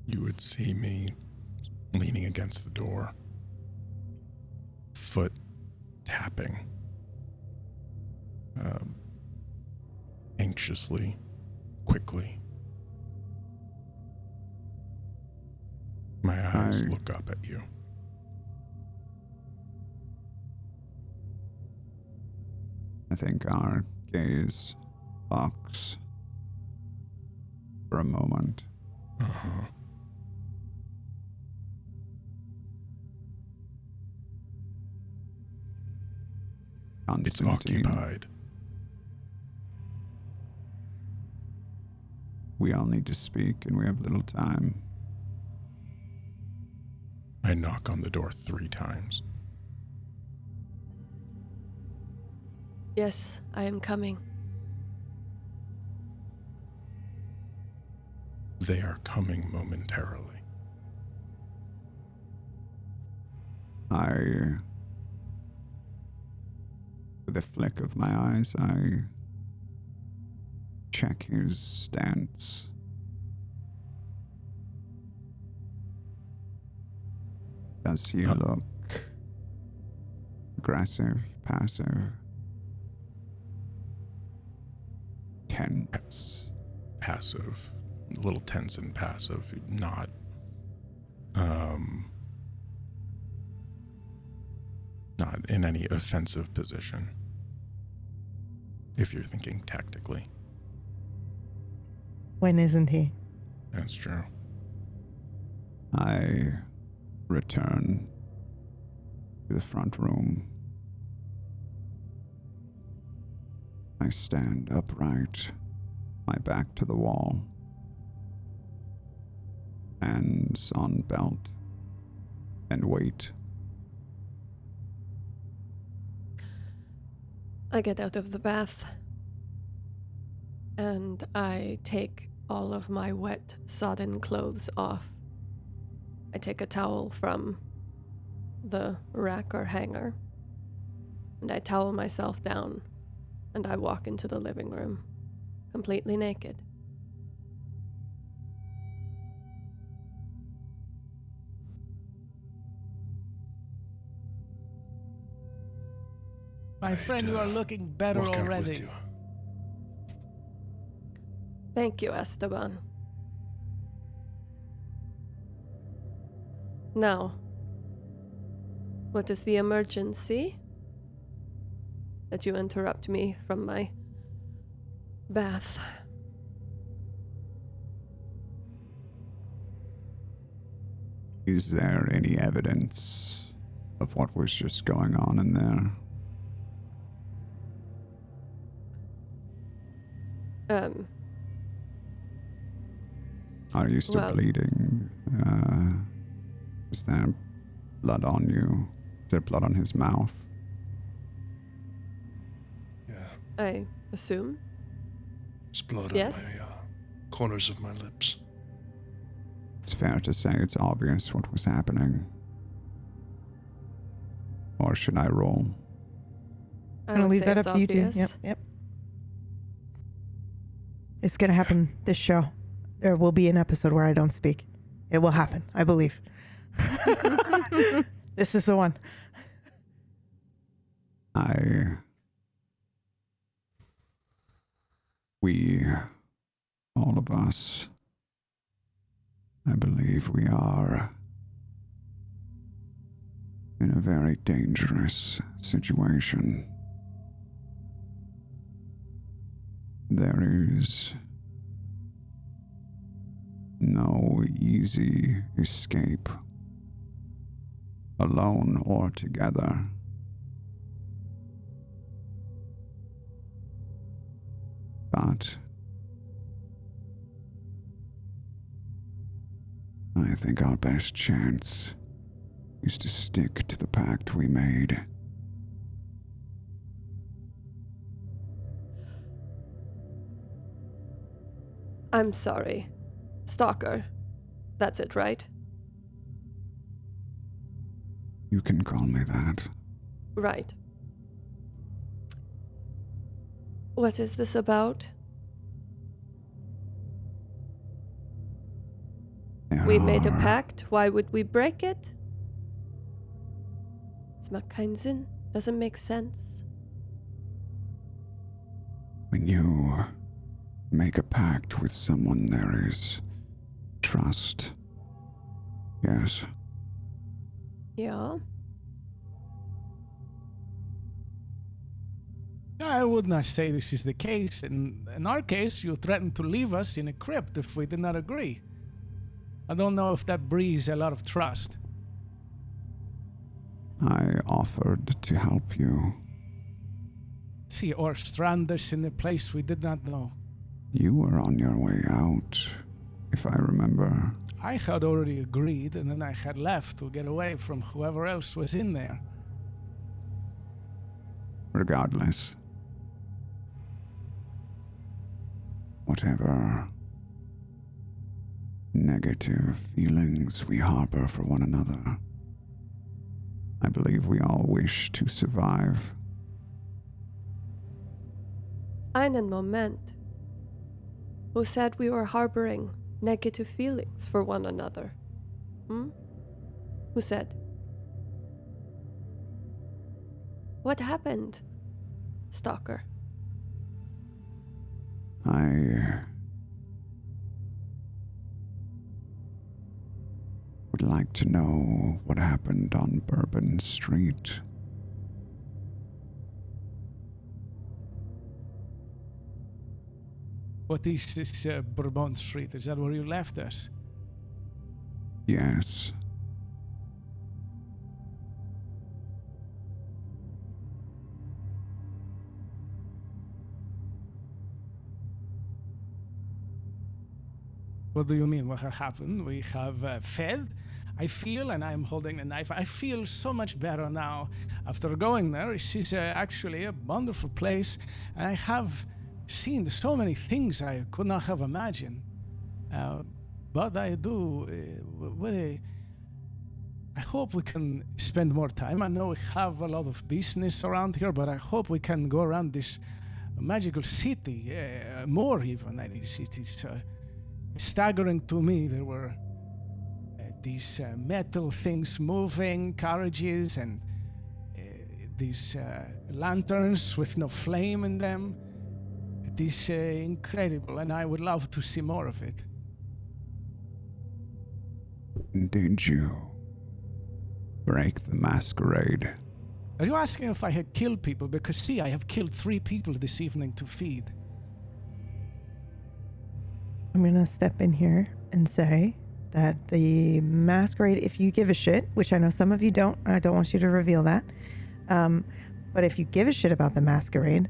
Speaker 8: You would see me leaning against the door, foot tapping, anxiously, quickly. My eyes look up at you.
Speaker 3: I think our gaze locks for a moment.
Speaker 8: Uh-huh. It's
Speaker 3: Constantine,
Speaker 8: occupied.
Speaker 3: we all need to speak and we have little time.
Speaker 8: I knock on the door 3 times.
Speaker 5: Yes, I am coming.
Speaker 8: They are coming momentarily.
Speaker 3: With a flick of my eyes, I check his stance. Does he look aggressive, passive, tense?
Speaker 8: Passive, a little tense and passive, not in any offensive position, if you're thinking tactically.
Speaker 1: When isn't he?
Speaker 8: That's true.
Speaker 3: I return to the front room. I stand upright, my back to the wall, hands on belt, and wait.
Speaker 5: I get out of the bath and I take all of my wet, sodden clothes off. I take a towel from the rack or hanger and I towel myself down and I walk into the living room, completely naked.
Speaker 4: My friend, you are looking better
Speaker 6: walk out with
Speaker 4: already.
Speaker 6: you.
Speaker 5: Thank you, Esteban. Now, what is the emergency that you interrupt me from my bath?
Speaker 3: Is there any evidence of what was just going on in there? Are you still
Speaker 5: Well-
Speaker 3: bleeding? Is there blood on you? Is there blood on his mouth?
Speaker 6: Yeah,
Speaker 5: I assume.
Speaker 6: there's blood
Speaker 5: Yes?
Speaker 6: on my corners of my lips.
Speaker 3: It's fair to say it's obvious what was happening. Or should I roll?
Speaker 5: I
Speaker 1: I'm gonna
Speaker 5: would
Speaker 1: leave
Speaker 5: say
Speaker 1: that
Speaker 5: it's
Speaker 1: up to you two.
Speaker 5: obvious.
Speaker 1: Yep. It's gonna happen this show. There will be an episode where I don't speak. It will happen, I believe. This is the one.
Speaker 3: We, all of us, I believe we are in a very dangerous situation. There is no easy escape, alone or together. But I think our best chance is to stick to the pact we made.
Speaker 5: I'm sorry. Stalker. That's it, right?
Speaker 3: You can call me that.
Speaker 5: Right. What is this about? We made a pact. Why would we break it? It's not keinen Sinn. Doesn't make sense.
Speaker 3: When you make a pact with someone, there is trust. Yes.
Speaker 5: Yeah.
Speaker 4: I would not say this is the case. In our case, you threatened to leave us in a crypt if we did not agree. I don't know if that breeds a lot of trust.
Speaker 3: I offered to help you.
Speaker 4: See, or strand us in a place we did not know.
Speaker 3: You were on your way out, if I remember.
Speaker 4: I had already agreed, and then I had left to get away from whoever else was in there.
Speaker 3: Regardless, whatever negative feelings we harbor for one another, I believe we all wish to survive.
Speaker 5: Einen Moment. Who said we were harboring negative feelings for one another? Hmm? Who said? What happened, Stalker?
Speaker 3: would like to know what happened on Bourbon Street.
Speaker 4: What is this Bourbon Street? Is that where you left us?
Speaker 3: Yes.
Speaker 4: What do you mean? What happened? We have fed. I feel, and I'm holding the knife, I feel so much better now after going there. It is actually a wonderful place, and I have seen so many things I could not have imagined. But I do, I hope we can spend more time. I know we have a lot of business around here, but I hope we can go around this magical city more even. It is staggering to me. There were these metal things moving, carriages, and these lanterns with no flame in them. It is incredible, and I would love to see more of it.
Speaker 3: Did you break the masquerade?
Speaker 4: Are you asking if I had killed people? Because see, I have killed 3 people this evening to feed.
Speaker 1: I'm going to step in here and say that the masquerade, if you give a shit, which I know some of you don't, I don't want you to reveal that. But if you give a shit about the masquerade,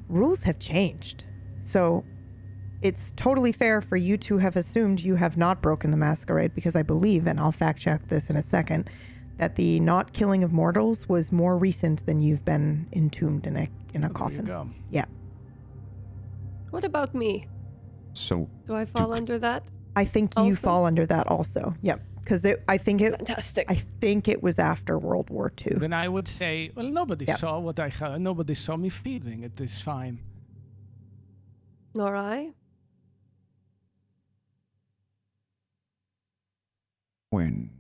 Speaker 1: rules have changed. So it's totally fair for you to have assumed you have not broken the masquerade, because I believe, and I'll fact check this in a second, that the not killing of mortals was more recent than you've been entombed in a coffin.
Speaker 4: There you go.
Speaker 1: Yeah.
Speaker 5: What about me?
Speaker 3: So,
Speaker 5: Do I fall under that?
Speaker 1: I think you
Speaker 5: Also?
Speaker 1: fall under that also. Yep. Because I think it was after World War II.
Speaker 4: Then I would say, well, nobody
Speaker 1: Yep.
Speaker 4: saw what I had. Nobody saw me feeding. It is fine.
Speaker 5: Nor I?
Speaker 3: when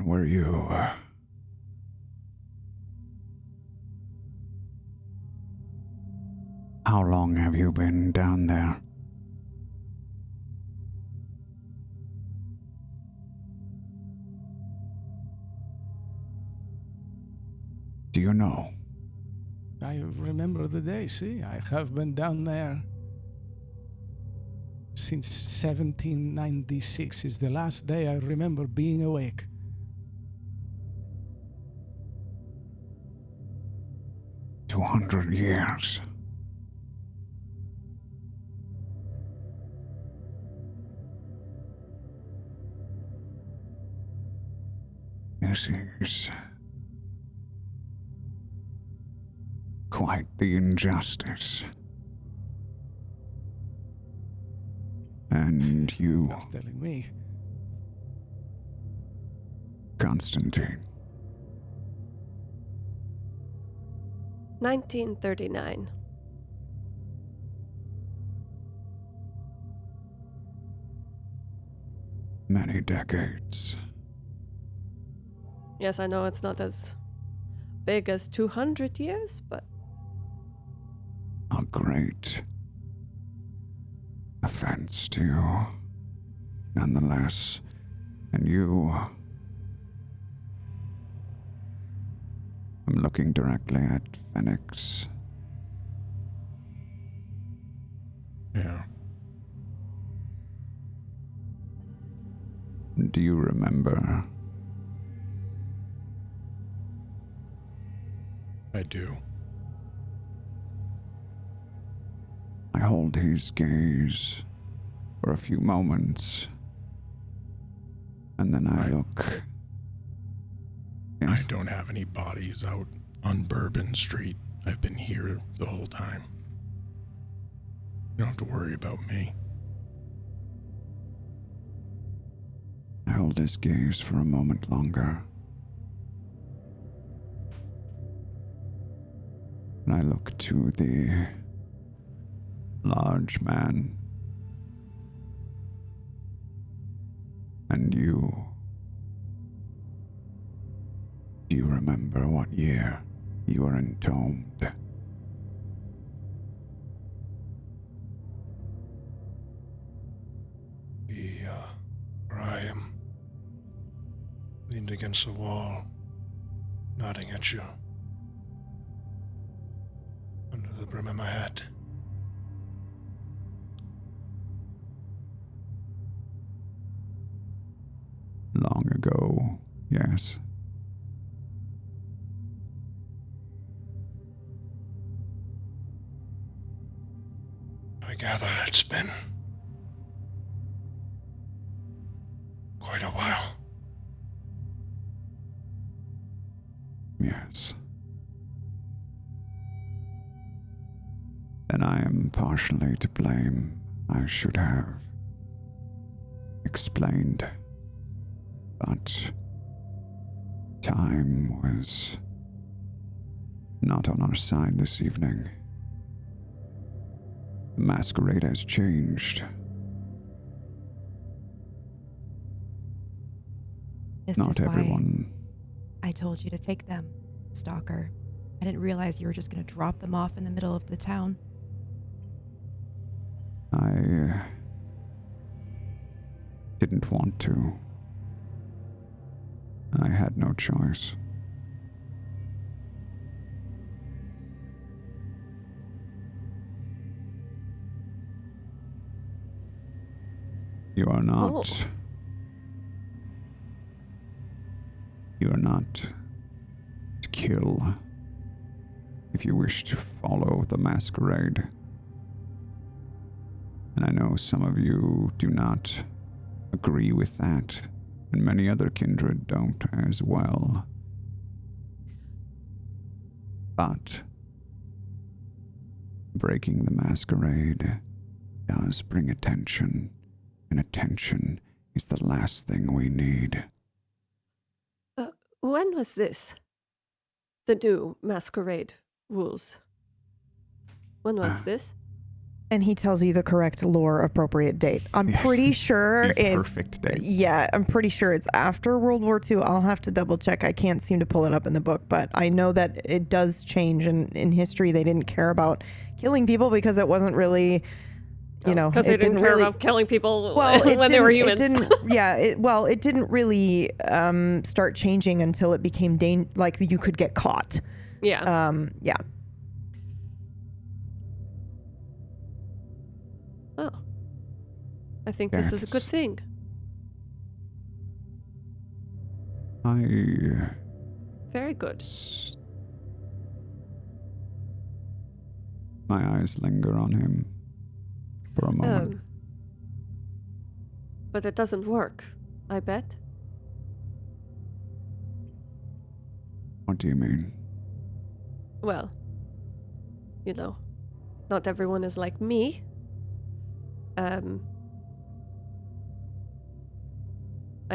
Speaker 3: were you, how long have you been down there? Do you know?
Speaker 4: I remember the day, see? I have been down there since 1796 is the last day I remember being awake.
Speaker 3: $200 years. This is quite the injustice. And you,
Speaker 4: Just telling me.
Speaker 3: Constantine,
Speaker 5: 1939.
Speaker 3: many decades.
Speaker 5: Yes, I know it's not as big as 200 years, but
Speaker 3: A great offense to you, nonetheless. And you, I'm looking directly at Phoenix.
Speaker 8: Yeah.
Speaker 3: Do you remember?
Speaker 8: I do.
Speaker 3: I hold his gaze for a few moments, and then I look.
Speaker 8: I don't have any bodies out on Bourbon Street. I've been here the whole time. You don't have to worry about me.
Speaker 3: I hold his gaze for a moment longer. And I look to the large man. And you. Do you remember what year you were entombed?
Speaker 6: where I am leaned against the wall, nodding at you, under the brim of my hat.
Speaker 3: Long ago, yes.
Speaker 6: I gather it's been quite a while.
Speaker 3: Yes. And I am partially to blame. I should have explained. But time was not on our side this evening. The Masquerade has changed.
Speaker 7: This
Speaker 3: Not
Speaker 7: is why
Speaker 3: everyone.
Speaker 7: I told you to take them, Stalker. I didn't realize you were just going to drop them off in the middle of the town.
Speaker 3: I didn't want to. I had no choice. You are not.
Speaker 5: Oh.
Speaker 3: You are not to kill if you wish to follow the Masquerade. And I know some of you do not agree with that, and many other kindred don't as well. But breaking the Masquerade does bring attention, and attention is the last thing we need.
Speaker 5: When was this? The new Masquerade rules. When was this?
Speaker 1: And he tells you the correct lore appropriate date. I'm
Speaker 3: Yes.
Speaker 1: pretty sure
Speaker 3: The
Speaker 1: it's
Speaker 3: perfect date.
Speaker 1: Yeah, I'm pretty sure it's after World War II. I'll have to double check. I can't seem to pull it up in the book, but I know that it does change. And in history, they didn't care about killing people because it wasn't really, you know,
Speaker 5: because they
Speaker 1: it
Speaker 5: didn't care
Speaker 1: really,
Speaker 5: about killing people
Speaker 1: well,
Speaker 5: when they were humans.
Speaker 1: It didn't really start changing until it became like you could get caught.
Speaker 5: Yeah.
Speaker 1: Yeah.
Speaker 5: Oh. I think this is a good
Speaker 3: Yes.
Speaker 5: thing. Very good.
Speaker 3: My eyes linger on him for a moment.
Speaker 5: But it doesn't work, I bet.
Speaker 3: What do you mean?
Speaker 5: Well, you know, not everyone is like me. I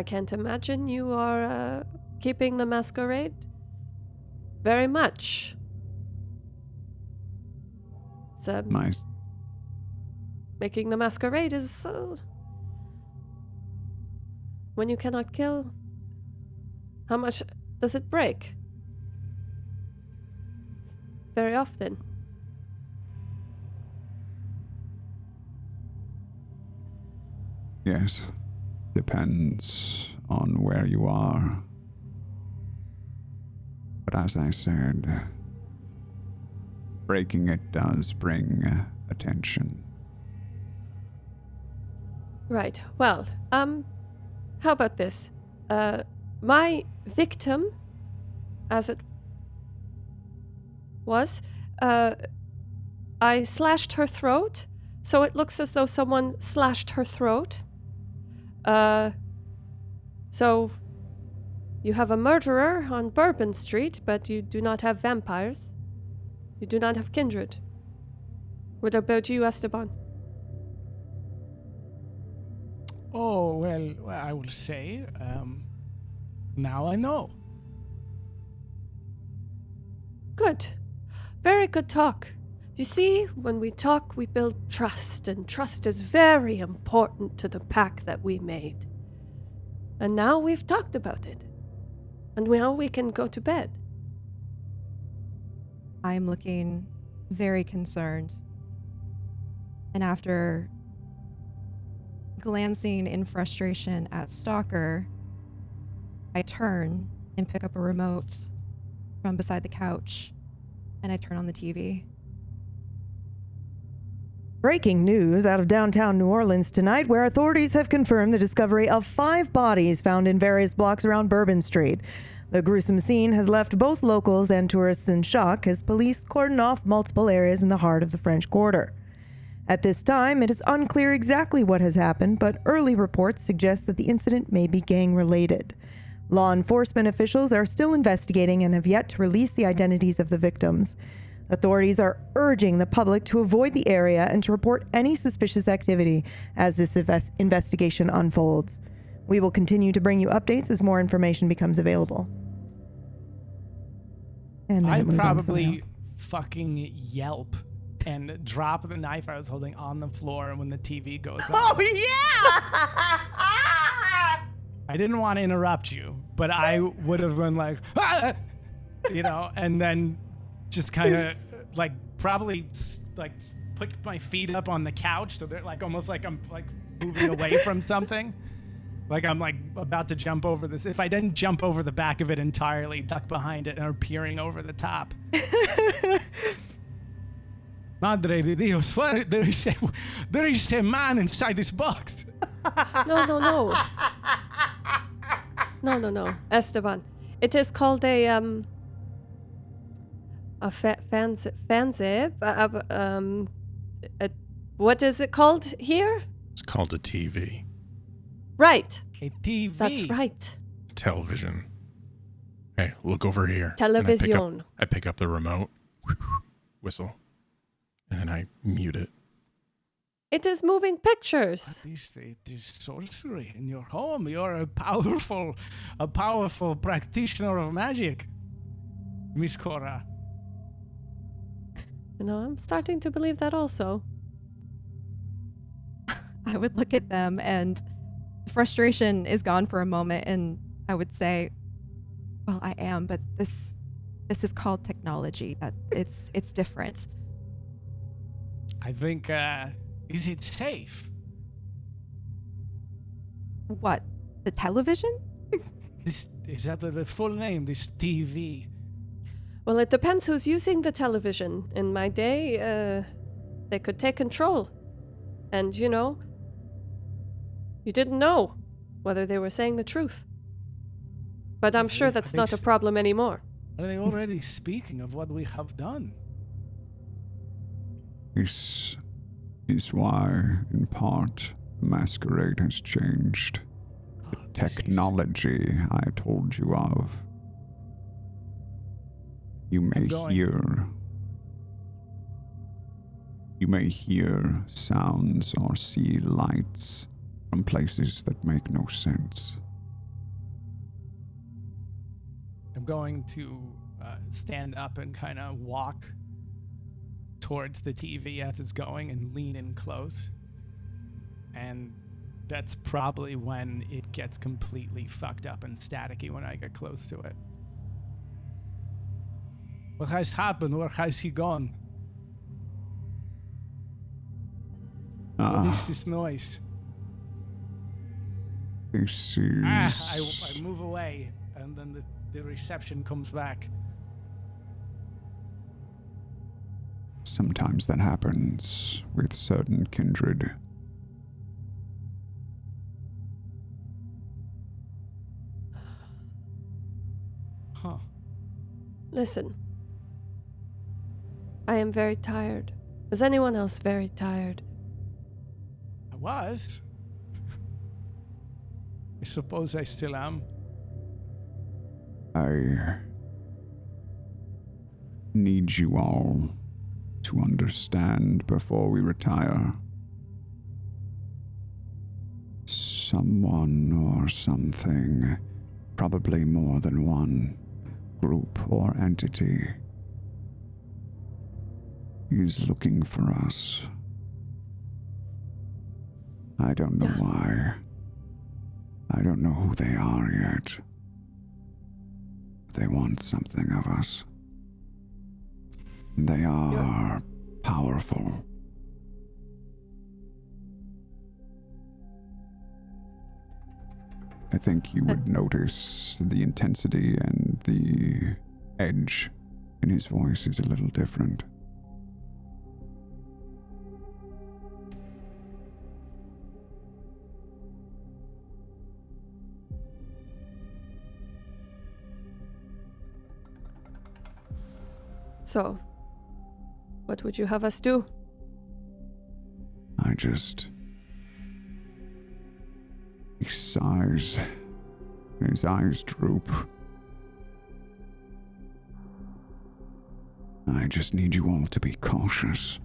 Speaker 5: can't imagine you are keeping the Masquerade very much. It's, making the Masquerade is when you cannot kill. How much does it break? Very often.
Speaker 3: Yes. Depends on where you are. But as I said, breaking it does bring attention.
Speaker 5: Right. Well, how about this? My victim, as it was, I slashed her throat, so it looks as though someone slashed her throat. So you have a murderer on Bourbon Street, but you do not have vampires. You do not have kindred. What about you, Esteban?
Speaker 4: Oh, well, I will say, now I know.
Speaker 5: Good. Very good talk. You see, when we talk, we build trust, and trust is very important to the pact that we made. And now we've talked about it. And now we can go to bed.
Speaker 7: I'm looking very concerned. And after glancing in frustration at Stalker, I turn and pick up a remote from beside the couch, and I turn on the TV.
Speaker 1: Breaking news out of downtown New Orleans tonight, where authorities have confirmed the discovery of 5 bodies found in various blocks around Bourbon Street. The gruesome scene has left both locals and tourists in shock as police cordon off multiple areas in the heart of the French Quarter. At this time, it is unclear exactly what has happened, but early reports suggest that the incident may be gang-related. Law enforcement officials are still investigating and have yet to release the identities of the victims. Authorities are urging the public to avoid the area and to report any suspicious activity as this investigation unfolds. We will continue to bring you updates as more information becomes available. And then it
Speaker 4: I'd
Speaker 1: moves on to something
Speaker 4: probably
Speaker 1: else.
Speaker 4: fucking yelp and drop the knife I was holding on the floor when the TV goes on.
Speaker 9: Oh, yeah!
Speaker 4: I didn't want to interrupt you, but I would have been like, "Ah!" And then just kind of like probably like put my feet up on the couch so they're like almost like I'm like moving away from something. Like I'm like about to jump over this. If I didn't jump over the back of it entirely, duck behind it and are peering over the top. Madre de Dios, what? There is a man inside this box.
Speaker 5: No. No, Esteban. It is called a what is it called here?
Speaker 8: It's called a TV.
Speaker 5: Right.
Speaker 4: A TV.
Speaker 5: That's right.
Speaker 8: Television. Hey, look over here. And
Speaker 5: Television.
Speaker 8: I pick up the remote, whistle, and then I mute it.
Speaker 5: It is moving pictures.
Speaker 4: This sorcery in your home. You're a powerful practitioner of magic, Miss Cora.
Speaker 5: I'm starting to believe that also.
Speaker 7: I would look at them and frustration is gone for a moment, and I would say, well, I am, but this is called technology. That it's different.
Speaker 4: I think, is it safe?
Speaker 7: What? The television?
Speaker 4: Is that the full name, this TV?
Speaker 5: Well, it depends who's using the television. In my day, they could take control. And, you didn't know whether they were saying the truth. But I'm sure that's not a problem anymore.
Speaker 4: Are they already speaking of what we have done?
Speaker 3: This is why, in part, the Masquerade has changed. The technology I told you of. You may hear sounds or see lights from places that make no sense.
Speaker 4: I'm going to stand up and kind of walk towards the TV as it's going and lean in close. And that's probably when it gets completely fucked up and staticky when I get close to it. What has happened? Where has he gone? What is this noise?
Speaker 3: This is...
Speaker 4: I move away, and then the reception comes back.
Speaker 3: Sometimes that happens with certain kindred.
Speaker 4: Huh.
Speaker 5: Listen. I am very tired. Is anyone else very tired?
Speaker 4: I was. I suppose I still am.
Speaker 3: I need you all to understand before we retire. Someone or something, probably more than one group or entity, is looking for us. I don't know why. I don't know who they are yet. They want something of us. They are powerful. I think you would notice the intensity and the edge in his voice is a little different.
Speaker 5: So, what would you have us do?
Speaker 3: He sighs, and his eyes droop. I just need you all to be cautious.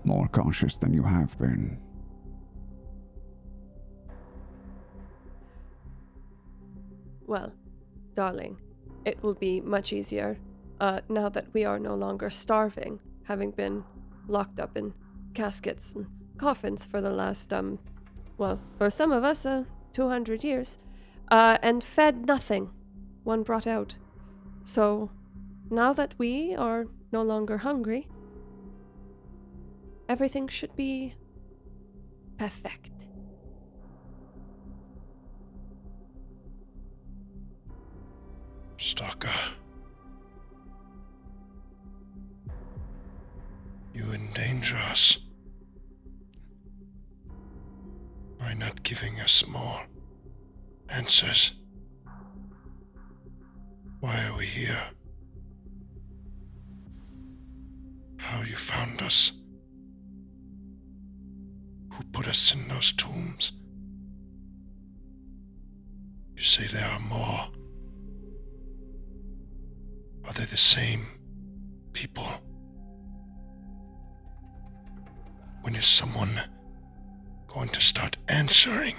Speaker 3: More cautious than you have been.
Speaker 5: Well, darling, it will be much easier now that we are no longer starving, having been locked up in caskets and coffins for the last, well, for some of us, 200 years, and fed nothing when brought out. So, now that we are no longer hungry, everything should be perfect.
Speaker 6: Stalker, you endanger us by not giving us more answers. Why are we here? How you found us? Who put us in those tombs? You say there are more. Are they the same people? When is someone going to start answering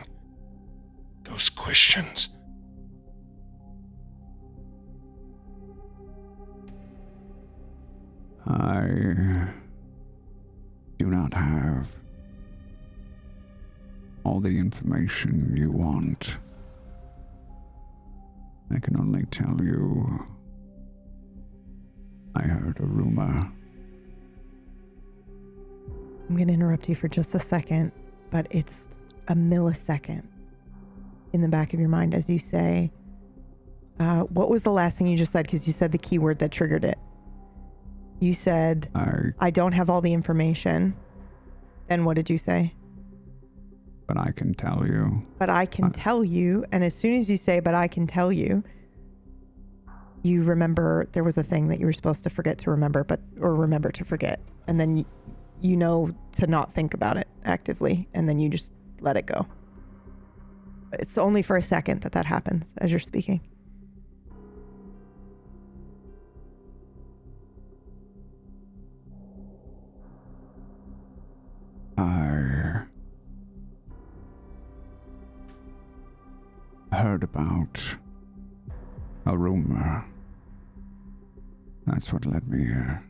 Speaker 6: those questions?
Speaker 3: I do not have all the information you want. I can only tell you I heard a rumor.
Speaker 1: I'm going to interrupt you for just a second, but it's a millisecond in the back of your mind as you say, what was the last thing you just said? Because you said the keyword that triggered it. You said, I don't have all the information. Then what did you say?
Speaker 3: But I can tell you.
Speaker 1: But I can tell you. And as soon as you say, but I can tell you, you remember there was a thing that you were supposed to forget to remember, or remember to forget. And then you know to not think about it actively. And then you just let it go. It's only for a second that happens as you're speaking.
Speaker 3: I heard about a rumor. That's what led me here.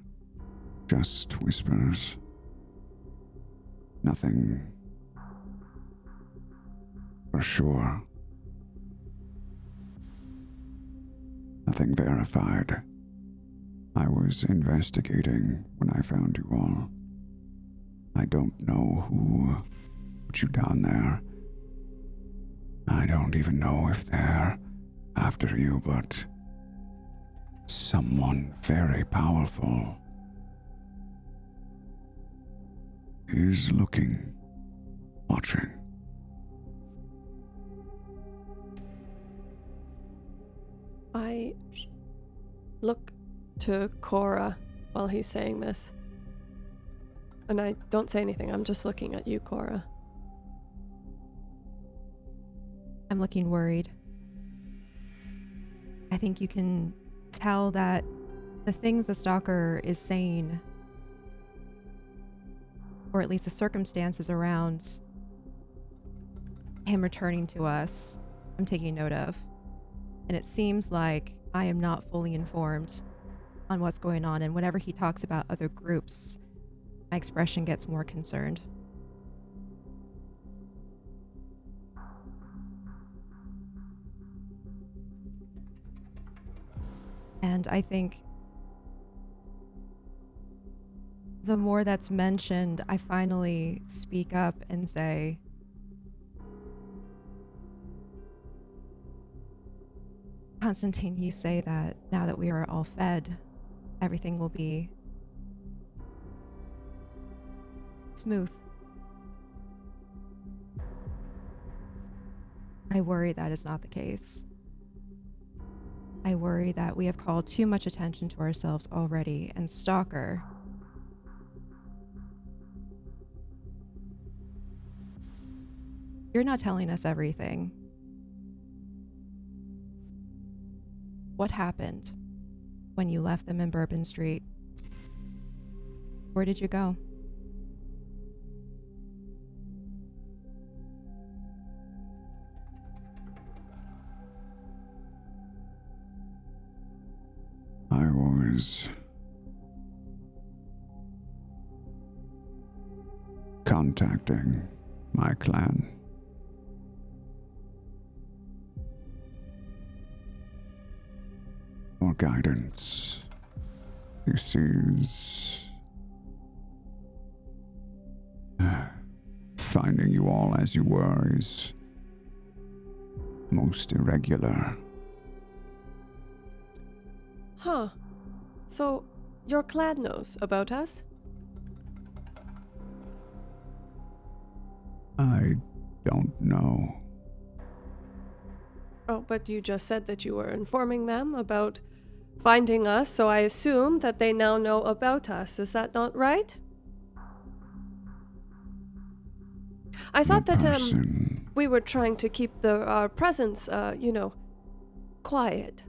Speaker 3: Just whispers. Nothing for sure. Nothing verified. I was investigating when I found you all. I don't know who put you down there. I don't even know if they're after you, but someone very powerful is looking, watching.
Speaker 5: I look to Cora while he's saying this. And I don't say anything, I'm just looking at you, Cora.
Speaker 7: I'm looking worried. I think you can tell that the things the Stalker is saying, or at least the circumstances around him returning to us, I'm taking note of. And it seems like I am not fully informed on what's going on, and whenever he talks about other groups, my expression gets more concerned. And I think the more that's mentioned, I finally speak up and say, Constantine, you say that now that we are all fed, everything will be smooth. I worry that is not the case. I worry that we have called too much attention to ourselves already, and Stalker, you're not telling us everything. What happened when you left them in Bourbon Street? Where did you go?
Speaker 3: I was contacting my clan. For guidance. This is finding you all as you were is most irregular.
Speaker 5: Huh. So, your clan knows about us?
Speaker 3: I don't know.
Speaker 5: Oh, but you just said that you were informing them about finding us, so I assume that they now know about us. Is that not right? I thought that we were trying to keep our presence, quiet.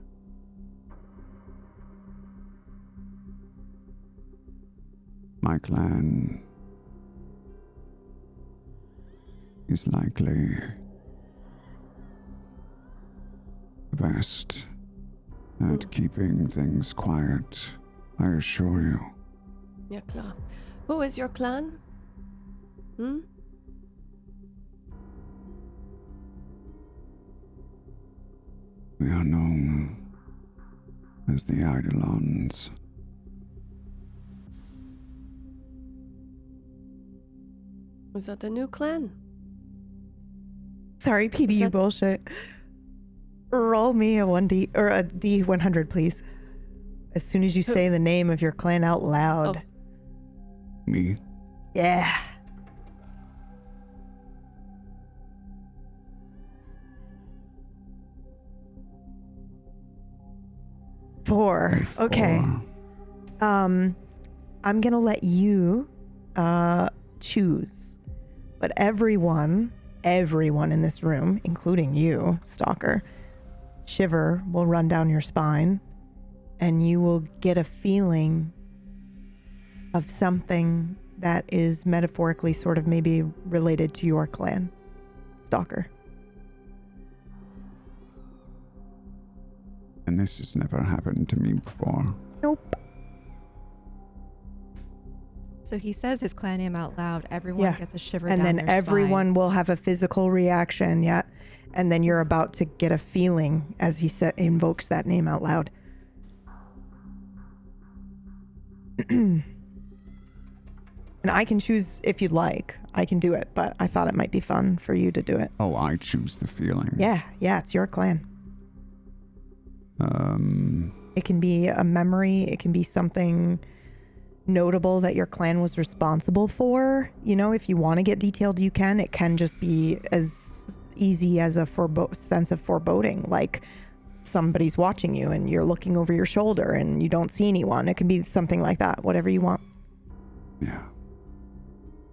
Speaker 3: My clan is likely the best at keeping things quiet, I assure you.
Speaker 5: Ja, klar. Who is your clan? Hmm?
Speaker 3: We are known as the Eidolons.
Speaker 5: Is that a new clan?
Speaker 1: Sorry, PBU bullshit. Roll me a 1D or a D100, please. As soon as you say the name of your clan out loud.
Speaker 5: Oh.
Speaker 3: Me?
Speaker 1: Yeah. Four. Okay. I'm gonna let you choose. But everyone in this room, including you, Stalker, shiver will run down your spine, and you will get a feeling of something that is metaphorically sort of maybe related to your clan, Stalker.
Speaker 3: And this has never happened to me before.
Speaker 1: Nope.
Speaker 7: So he says his clan name out loud. Everyone gets a shiver down
Speaker 1: and then
Speaker 7: their
Speaker 1: everyone
Speaker 7: spine.
Speaker 1: will have a physical reaction, and then you're about to get a feeling as he invokes that name out loud. And I can choose if you'd like. I can do it, but I thought it might be fun for you to do it.
Speaker 3: Oh, I choose the feeling.
Speaker 1: Yeah, it's your clan. It can be a memory. It can be something notable that your clan was responsible for. If you want to get detailed, you can. It can just be as easy as a sense of foreboding, like somebody's watching you and you're looking over your shoulder and you don't see anyone. It can be something like that, whatever you want.
Speaker 3: Yeah.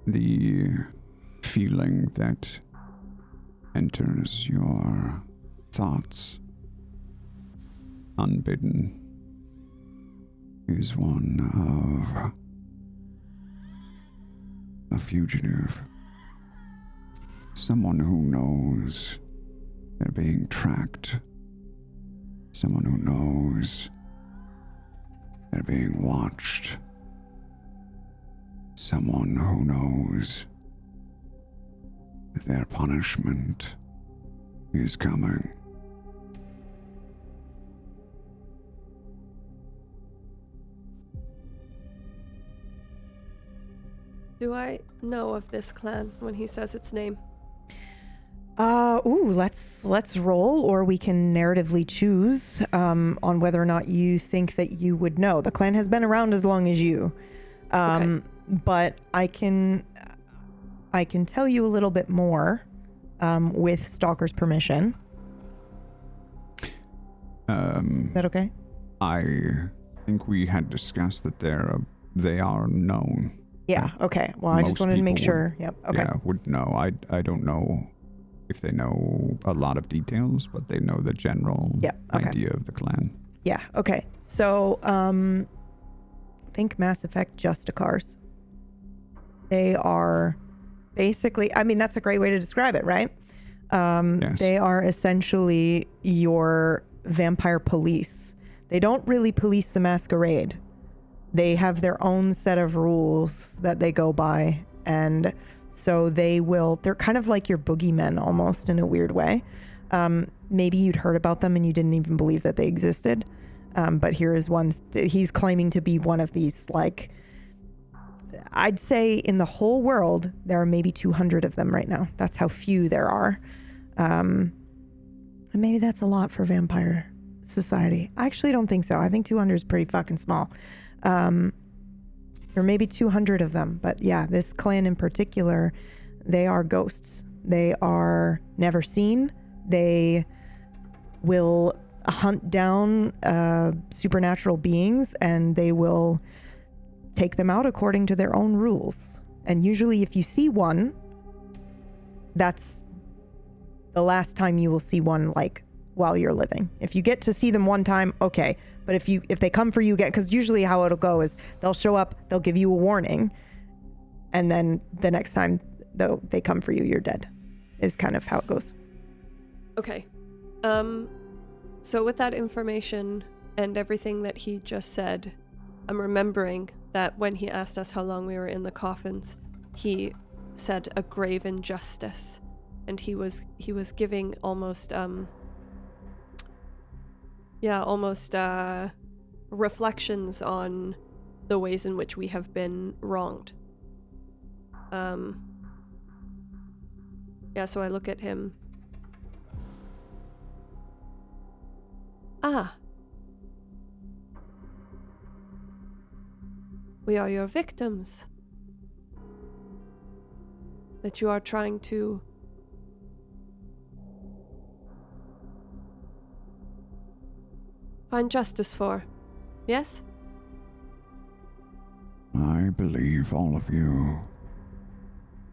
Speaker 3: The feeling that enters your thoughts unbidden is one of a fugitive. Someone who knows they're being tracked. Someone who knows they're being watched. Someone who knows that their punishment is coming.
Speaker 5: Do I know of this clan when he says its name?
Speaker 1: Let's roll, or we can narratively choose on whether or not you think that you would know. The clan has been around as long as you,
Speaker 5: Okay.
Speaker 1: but I can tell you a little bit more with Stalker's permission. Is that okay?
Speaker 3: I think we had discussed that they are known.
Speaker 1: Yeah. Okay. Well, I just
Speaker 3: Most
Speaker 1: wanted to make
Speaker 3: people
Speaker 1: sure. Yep. Okay.
Speaker 3: Yeah, would know. I don't know if they know a lot of details, but they know the general
Speaker 1: okay.
Speaker 3: idea of the clan.
Speaker 1: Yeah. Okay. So, think Mass Effect Justicars. They are basically, I mean, that's a great way to describe it, right?
Speaker 3: Yes.
Speaker 1: They are essentially your vampire police. They don't really police the Masquerade. They have their own set of rules that they go by, and so they're kind of like your boogeymen almost in a weird way. Maybe you'd heard about them and you didn't even believe that they existed. But here is one, he's claiming to be one of these, like, I'd say in the whole world, there are maybe 200 of them right now. That's how few there are. And maybe that's a lot for vampire society. I actually don't think so. I think 200 is pretty fucking small. Or maybe 200 of them. But yeah, this clan in particular, they are ghosts. They are never seen. They will hunt down supernatural beings, and they will take them out according to their own rules. And usually if you see one, that's the last time you will see one, like, while you're living. If you get to see them one time, okay. But if they come for you again, because usually how it'll go is they'll show up, they'll give you a warning, and then the next time they come for you, you're dead, is kind of how it goes.
Speaker 5: Okay. So with that information and everything that he just said, I'm remembering that when he asked us how long we were in the coffins, he said a grave injustice, and he was giving almost reflections on the ways in which we have been wronged. So I look at him. We are your victims. That you are trying to find justice for. Yes?
Speaker 3: I believe all of you.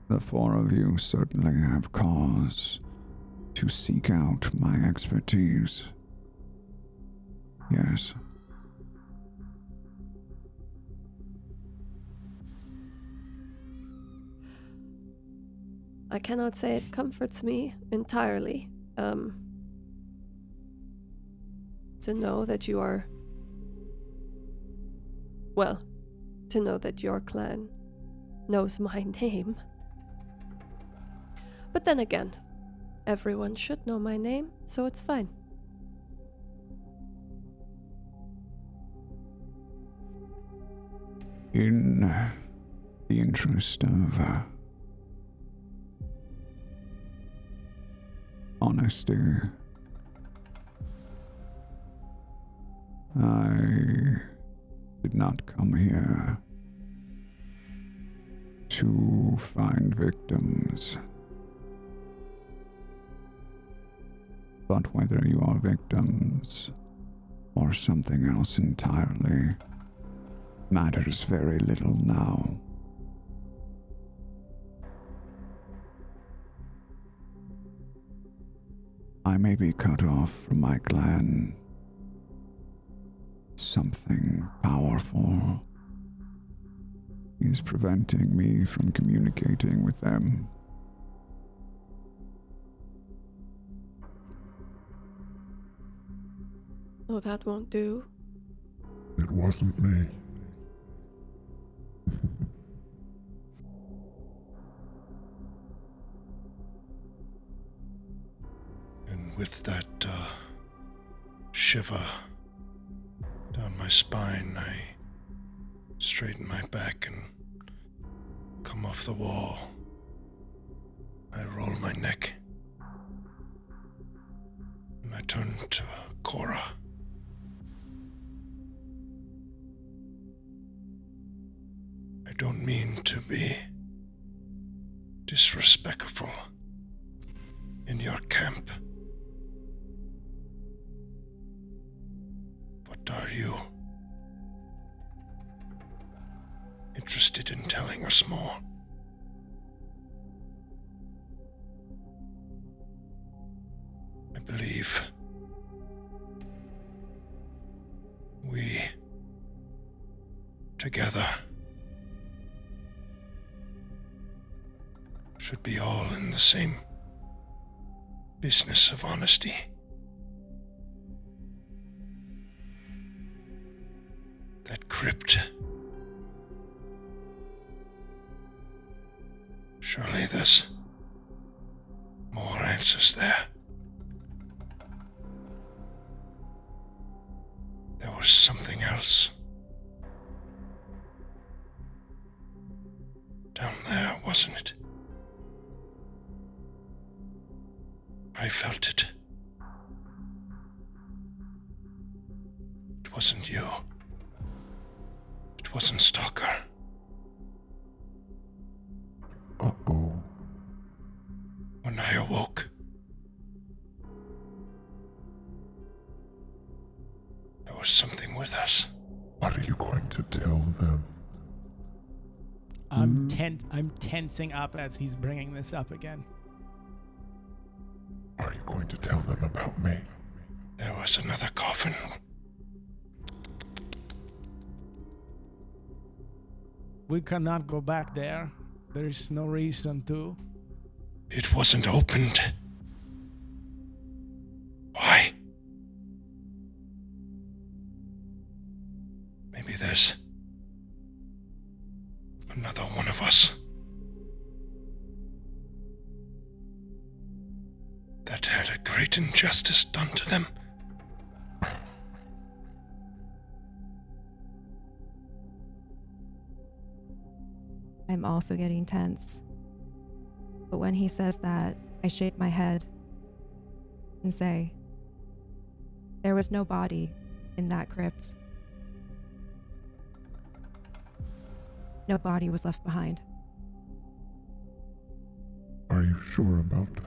Speaker 3: The four of you certainly have cause to seek out my expertise. Yes.
Speaker 5: I cannot say it comforts me entirely, to know that you are... Well, to know that your clan knows my name. But then again, everyone should know my name, so it's fine.
Speaker 3: In the interest of honesty, I did not come here to find victims. But whether you are victims or something else entirely matters very little now. I may be cut off from my clan. Something powerful is preventing me from communicating with them.
Speaker 5: Oh, that won't do.
Speaker 8: It wasn't me.
Speaker 6: And with that shiver down my spine, I straighten my back and come off the wall. I roll my neck be disrespectful in your camp. But are you interested in telling us more? I believe we together should be all in the same business of honesty. That crypt. Surely there's more answers there. There was something else. Down there, wasn't it? I felt it. It wasn't you. It wasn't Stalker.
Speaker 10: Uh-oh.
Speaker 6: When I awoke, there was something with us.
Speaker 10: What are you going to tell them?
Speaker 4: I'm tensing up as he's bringing this up again.
Speaker 10: Are you going to tell them about me?
Speaker 6: There was another coffin.
Speaker 4: We cannot go back there. There is no reason to.
Speaker 6: It wasn't opened. Why? Maybe there's another one of us that had a great injustice done to them.
Speaker 7: I'm also getting tense. But when he says that, I shake my head and say, there was no body in that crypt. No body was left behind.
Speaker 10: Are you sure about that?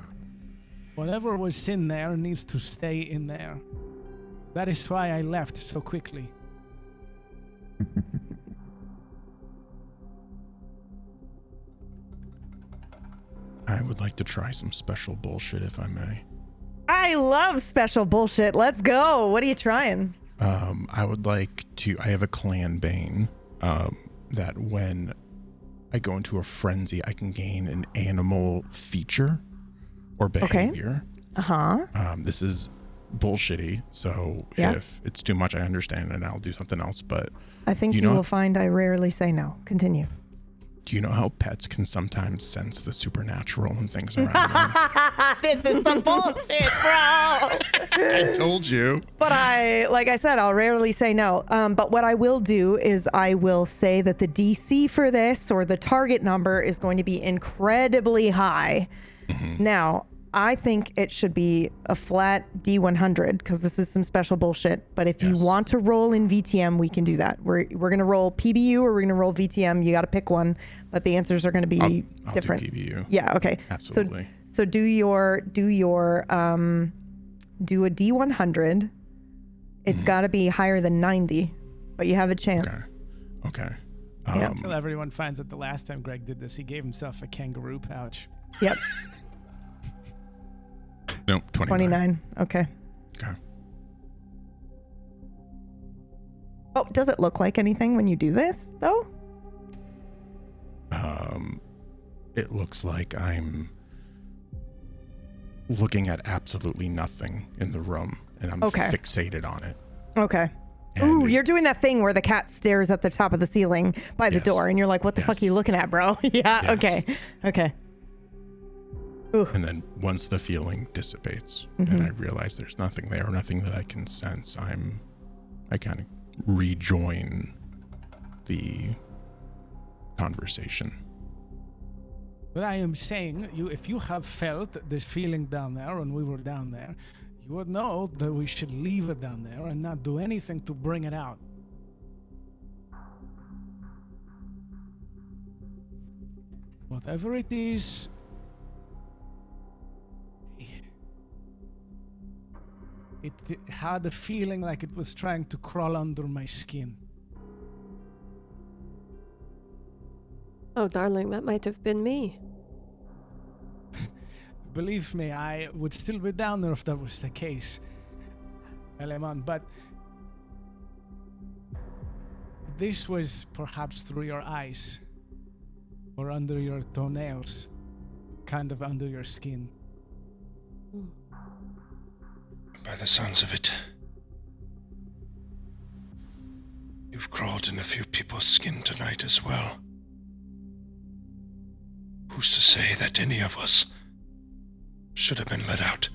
Speaker 4: Whatever was in there needs to stay in there. That is why I left so quickly.
Speaker 8: I would like to try some special bullshit, if I may.
Speaker 1: I love special bullshit. Let's go. What are you trying?
Speaker 8: I would like to. I have a clan bane that when I go into a frenzy, I can gain an animal feature or behavior.
Speaker 1: Okay.
Speaker 8: This is bullshitty, so if it's too much, I understand, and I'll do something else. But
Speaker 1: I think you will find I rarely say no. Continue.
Speaker 8: Do you know how pets can sometimes sense the supernatural and things around them?
Speaker 1: This is some bullshit, bro.
Speaker 8: I told you.
Speaker 1: But like I said, I'll rarely say no. But what I will do is I will say that the DC for this, or the target number, is going to be incredibly high. Mm-hmm. Now, I think it should be a flat D100 because this is some special bullshit. But if you want to roll in VTM, we can do that. We're going to roll PBU or we're going to roll VTM. You got to pick one, but the answers are going to be different.
Speaker 8: I'll do PBU.
Speaker 1: Yeah. Okay.
Speaker 8: Absolutely.
Speaker 1: So do a D100. It's got to be higher than 90, but you have a chance.
Speaker 8: Okay.
Speaker 4: Until everyone finds that the last time Greg did this, he gave himself a kangaroo pouch.
Speaker 1: Yep.
Speaker 8: Nope, 29.
Speaker 1: Okay.
Speaker 8: Okay.
Speaker 1: Oh, does it look like anything when you do this, though?
Speaker 8: It looks like I'm looking at absolutely nothing in the room, and I'm fixated on it.
Speaker 1: Okay.
Speaker 8: And
Speaker 1: ooh, you're doing that thing where the cat stares at the top of the ceiling by the door, and you're like, what the fuck are you looking at, bro? Yeah, okay. Ooh.
Speaker 8: And then once the feeling dissipates and I realize there's nothing there, nothing that I can sense, I kind of rejoin the conversation.
Speaker 4: But I am saying, if you have felt this feeling down there when we were down there, you would know that we should leave it down there and not do anything to bring it out. Whatever it is, it had a feeling like it was trying to crawl under my skin.
Speaker 5: Oh, darling, that might have been me.
Speaker 4: Believe me, I would still be down there if that was the case, Element, but this was perhaps through your eyes or under your toenails, kind of under your skin.
Speaker 6: By the sounds of it, you've crawled in a few people's skin tonight as well. Who's to say that any of us should have been let out?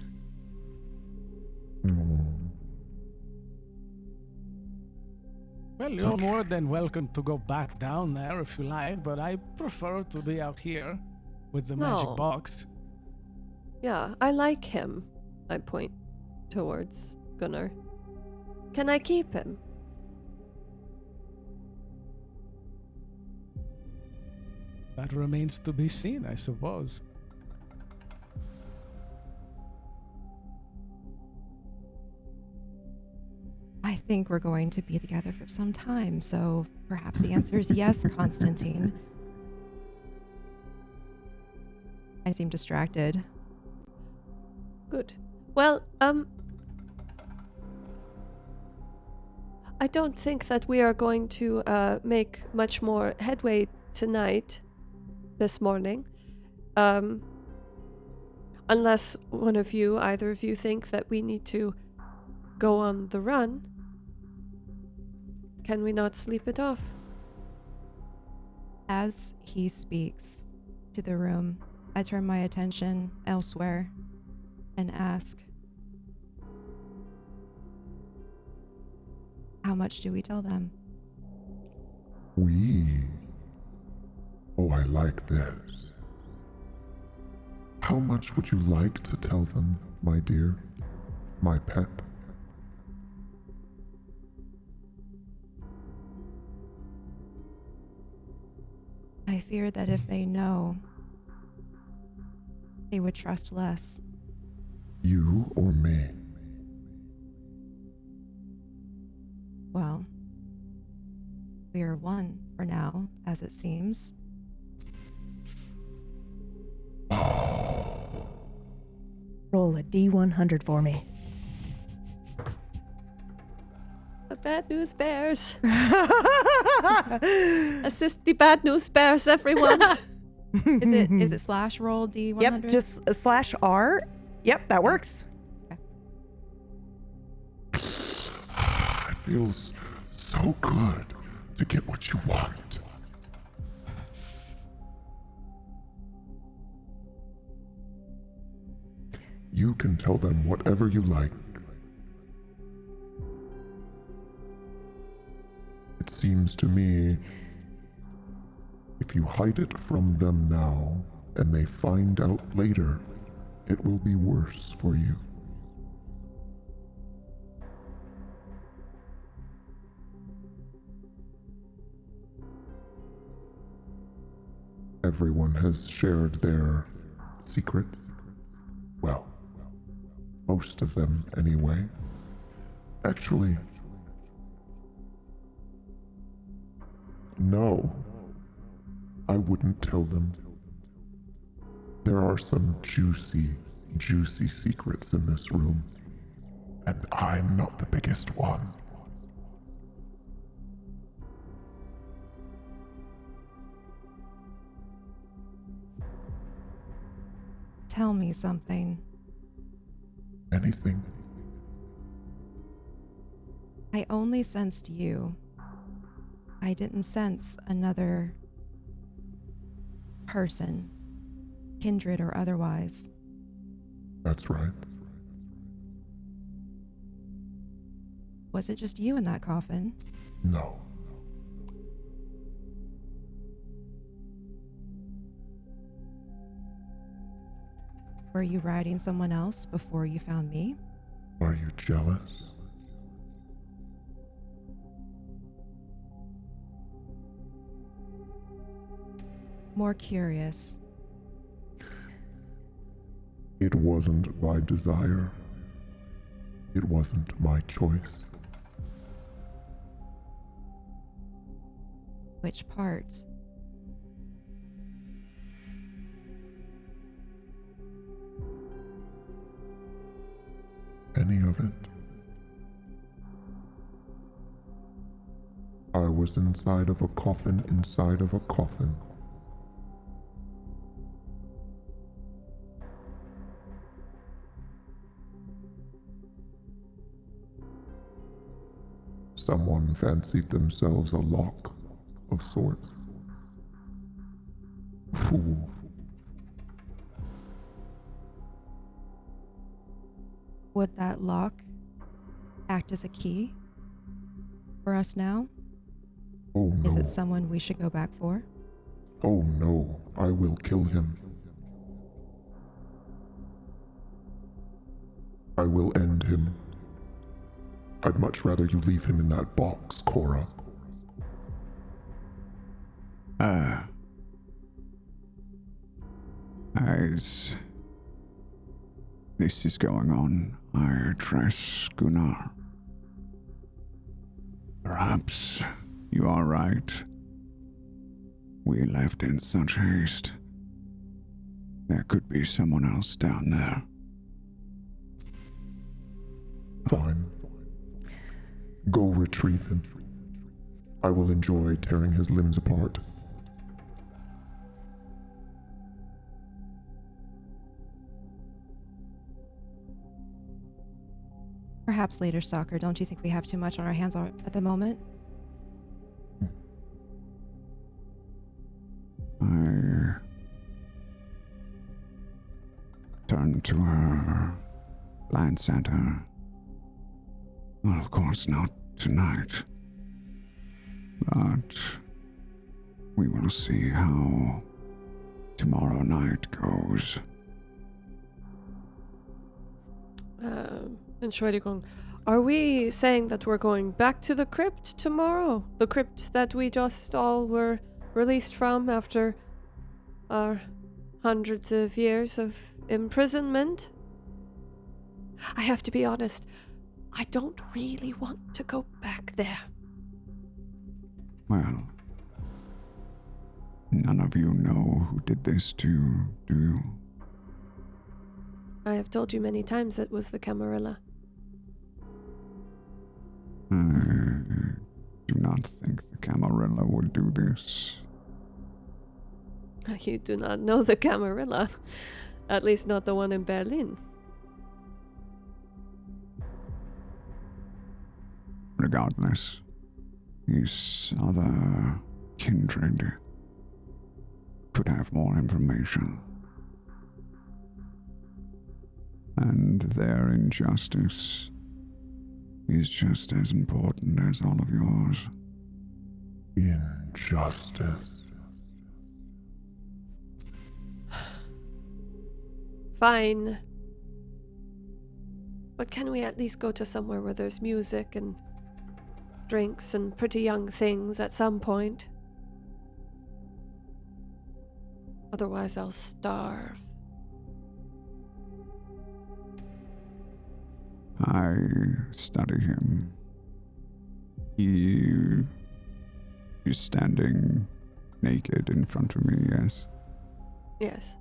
Speaker 4: Well, you're more than welcome to go back down there if you like, but I prefer to be out here with the magic
Speaker 5: No.
Speaker 4: box.
Speaker 5: Yeah, I like him. I point towards Gunnar. Can I keep him?
Speaker 4: That remains to be seen, I suppose.
Speaker 7: I think we're going to be together for some time, so perhaps the answer is yes, Constantine. I seem distracted.
Speaker 5: Good. Well, I don't think that we are going to make much more headway tonight, this morning. Unless either of you think that we need to go on the run. Can we not sleep it off?
Speaker 7: As he speaks to the room, I turn my attention elsewhere and ask, how much do we tell them?
Speaker 10: We? Oh, I like this. How much would you like to tell them, my dear? My pet?
Speaker 7: I fear that if they know, they would trust less.
Speaker 10: You or me?
Speaker 7: Well, we are one for now, as it seems.
Speaker 1: Roll a D100 for me.
Speaker 5: The bad news bears. Assist the bad news bears, everyone.
Speaker 7: Is it slash roll D100?
Speaker 1: Yep, just /R. Yep, that works.
Speaker 10: It feels so good to get what you want. You can tell them whatever you like. It seems to me, if you hide it from them now and they find out later, it will be worse for you. Everyone has shared their secrets. Well, most of them anyway. Actually, no, I wouldn't tell them. There are some juicy secrets in this room, and I'm not the biggest one.
Speaker 7: Tell me something.
Speaker 10: Anything.
Speaker 7: I only sensed you. I didn't sense another person, kindred or otherwise.
Speaker 10: That's right.
Speaker 7: Was it just you in that coffin?
Speaker 10: No.
Speaker 7: Were you riding someone else before you found me?
Speaker 10: Are you jealous?
Speaker 7: more curious.
Speaker 10: It wasn't my desire. It wasn't my choice.
Speaker 7: Which part?
Speaker 10: Any of it. I was inside of a coffin inside of a coffin. Someone fancied themselves a lock of sorts. Fool.
Speaker 7: Would that lock act as a key for us now?
Speaker 10: Oh no.
Speaker 7: Is it someone we should go back for?
Speaker 10: Oh no, I will kill him. I will end him. I'd much rather you leave him in that box, Cora.
Speaker 3: As this is going on, I address Gunnar. Perhaps you are right. We left in such haste. There could be someone else down there.
Speaker 10: Fine. Go retrieve him. I will enjoy tearing his limbs apart.
Speaker 7: Perhaps later, Stalker. Don't you think we have too much on our hands at the moment?
Speaker 3: I turned to her, glance at her. Well, of course not tonight. But we will see how tomorrow night goes.
Speaker 5: Entschuldigung, are we saying that we're going back to the crypt tomorrow? The crypt that we just all were released from after our hundreds of years of imprisonment? I have to be honest, I don't really want to go back there.
Speaker 3: Well, none of you know who did this to you, do you?
Speaker 5: I have told you many times it was the Camarilla.
Speaker 3: I do not think the Camarilla would do this.
Speaker 5: You do not know the Camarilla. At least not the one in Berlin.
Speaker 3: Regardless, his other kindred could have more information. And their injustice is just as important as all of yours.
Speaker 10: Injustice.
Speaker 5: Fine. But can we at least go to somewhere where there's music and drinks and pretty young things at some point? Otherwise, I'll starve.
Speaker 3: I study him. He is standing naked in front of me, yes?
Speaker 5: Yes.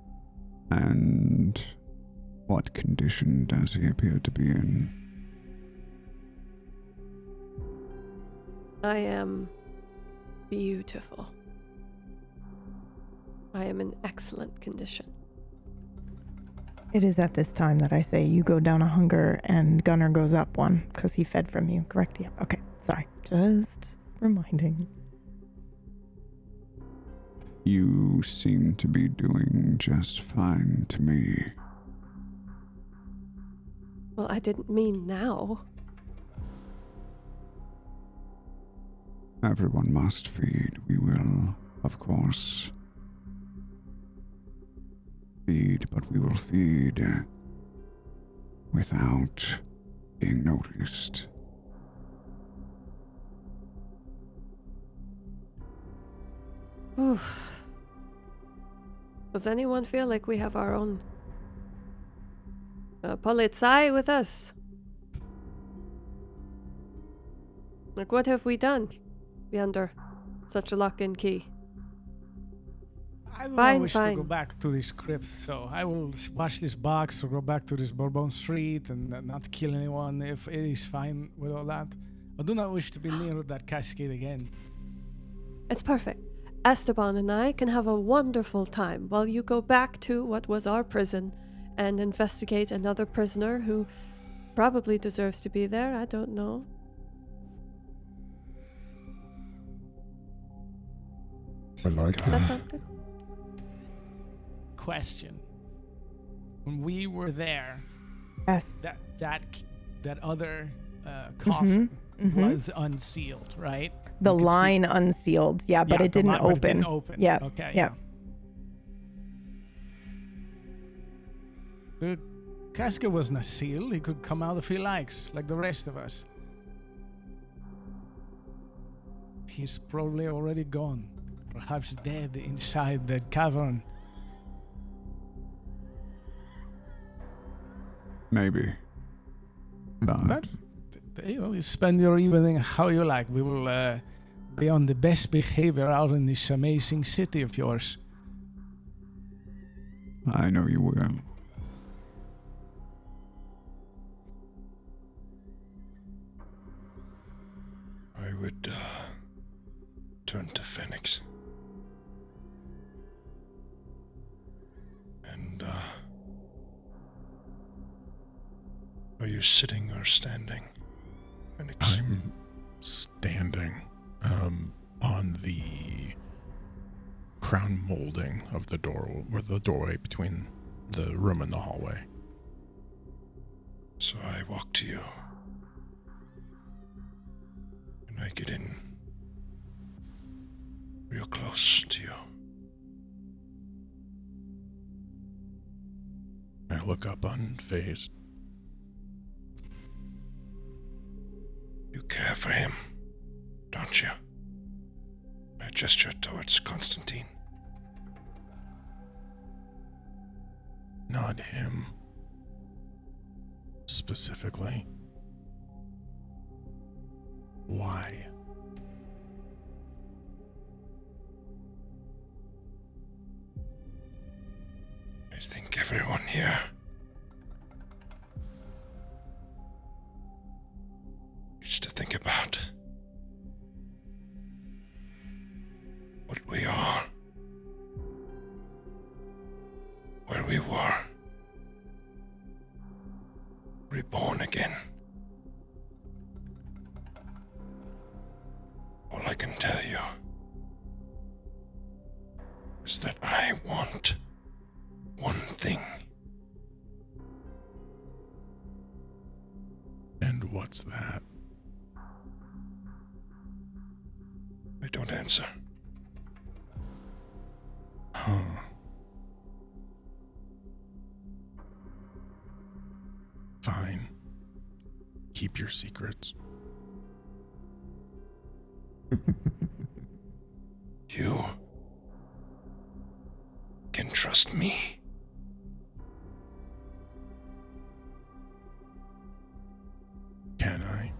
Speaker 3: And what condition does he appear to be in?
Speaker 5: I am beautiful. I am in excellent condition.
Speaker 1: It is at this time that I say you go down a hunger and Gunnar goes up one because he fed from you, correct? Yeah. Okay. Sorry. Just reminding.
Speaker 3: You seem to be doing just fine to me.
Speaker 5: Well, I didn't mean now.
Speaker 3: Everyone must feed. We will, of course, feed, but we will feed without being noticed.
Speaker 5: Oof. Does anyone feel like we have our own polizei with us? Like, what have we done? Be under such a lock and key.
Speaker 4: I do
Speaker 5: Fine,
Speaker 4: not wish to go
Speaker 5: fine.
Speaker 4: back to this crypt, so I will wash this box or go back to this Bourbon Street and not kill anyone if it is fine with all that. I do not wish to be near that cascade again.
Speaker 5: It's perfect. Esteban and I can have a wonderful time while you go back to what was our prison and investigate another prisoner who probably deserves to be there. I don't know.
Speaker 10: I like
Speaker 5: That
Speaker 10: that.
Speaker 5: sound good?
Speaker 4: Question. When we were there,
Speaker 1: Yes.
Speaker 4: that other coffin
Speaker 1: mhm.
Speaker 4: was unsealed, right?
Speaker 1: The
Speaker 4: You could see-
Speaker 1: line unsealed. Yeah, but
Speaker 4: Yeah,
Speaker 1: it
Speaker 4: the
Speaker 1: didn't
Speaker 4: line-
Speaker 1: open.
Speaker 4: but it didn't open.
Speaker 1: Yeah.
Speaker 4: Okay.
Speaker 1: Yeah.
Speaker 4: The casket was not sealed. He could come out if he likes, like the rest of us. He's probably already gone. Perhaps dead inside that cavern.
Speaker 3: Maybe.
Speaker 4: But you spend your evening how you like. We will be on the best behavior out in this amazing city of yours.
Speaker 3: I know you will.
Speaker 6: I would turn to Phoenix. And are you sitting or standing, Phoenix?
Speaker 8: I'm standing on the crown molding of the door, or the doorway between the room and the hallway.
Speaker 6: So I walk to you. And I get in real close to you.
Speaker 8: I look up unfazed.
Speaker 6: You care for him, don't you? I gesture towards Constantine.
Speaker 8: Not him. Specifically. Why?
Speaker 6: I think everyone here needs to think about what we are, where we were, reborn again. All I can tell you is that I want one thing.
Speaker 8: And what's that?
Speaker 6: I don't answer.
Speaker 8: Huh. Fine. Keep your secrets.
Speaker 6: You can trust me.
Speaker 8: Can I?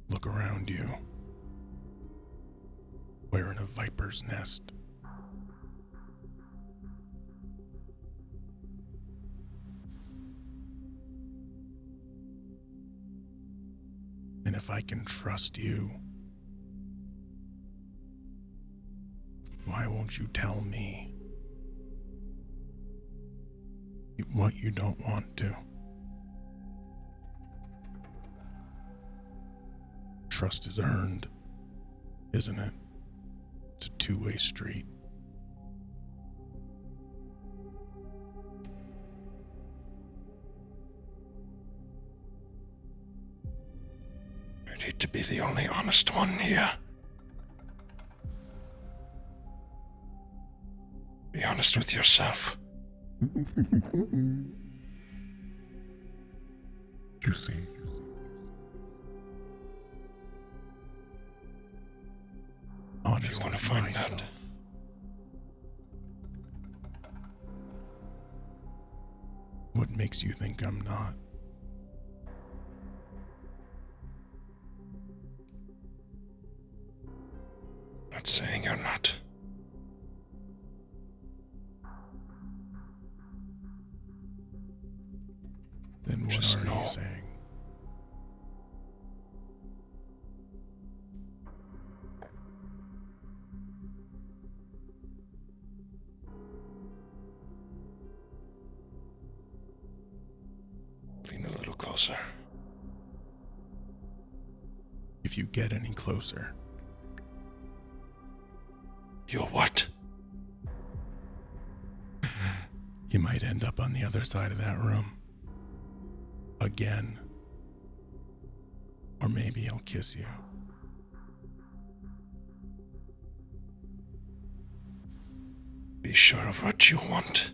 Speaker 8: Look around you. We're in a viper's nest. And if I can trust you, why won't you tell me what you don't want to? Trust is earned, isn't it? It's a two-way street.
Speaker 6: I need to be the only honest one here. Be honest with yourself.
Speaker 10: Juicy.
Speaker 6: if you want to find out.
Speaker 8: What makes you think I'm not?
Speaker 6: Not saying you're not.
Speaker 8: Then what
Speaker 6: Just
Speaker 8: are
Speaker 6: know.
Speaker 8: you saying?
Speaker 6: Lean a little closer.
Speaker 8: If you get any closer,
Speaker 6: You'll what?
Speaker 8: you might end up on the other side of that room. Again. Or maybe I'll kiss you.
Speaker 6: Be sure of what you want.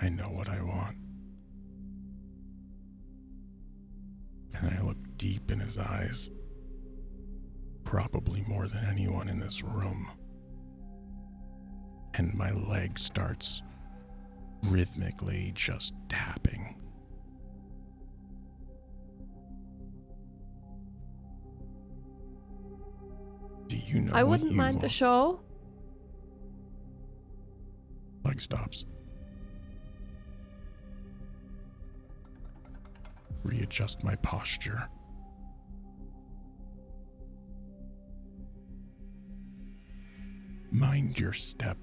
Speaker 8: I know what I want. And I look deep in his eyes. Probably more than anyone in this room. And my leg starts rhythmically just tapping. Do you know
Speaker 5: I
Speaker 8: what
Speaker 5: wouldn't
Speaker 8: you
Speaker 5: mind the
Speaker 8: want?
Speaker 5: show.
Speaker 8: Leg stops. Readjust my posture. Mind your step.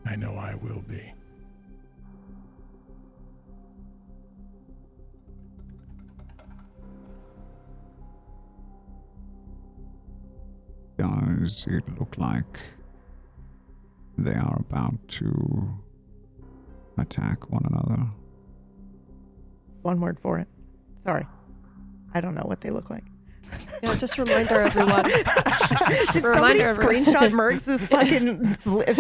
Speaker 8: I know I will be.
Speaker 3: Does it look like they are about to attack one another?
Speaker 1: One word for it. Sorry. I don't know what they look like.
Speaker 5: Yeah, just reminder everyone.
Speaker 1: Did somebody screenshot Merx's fucking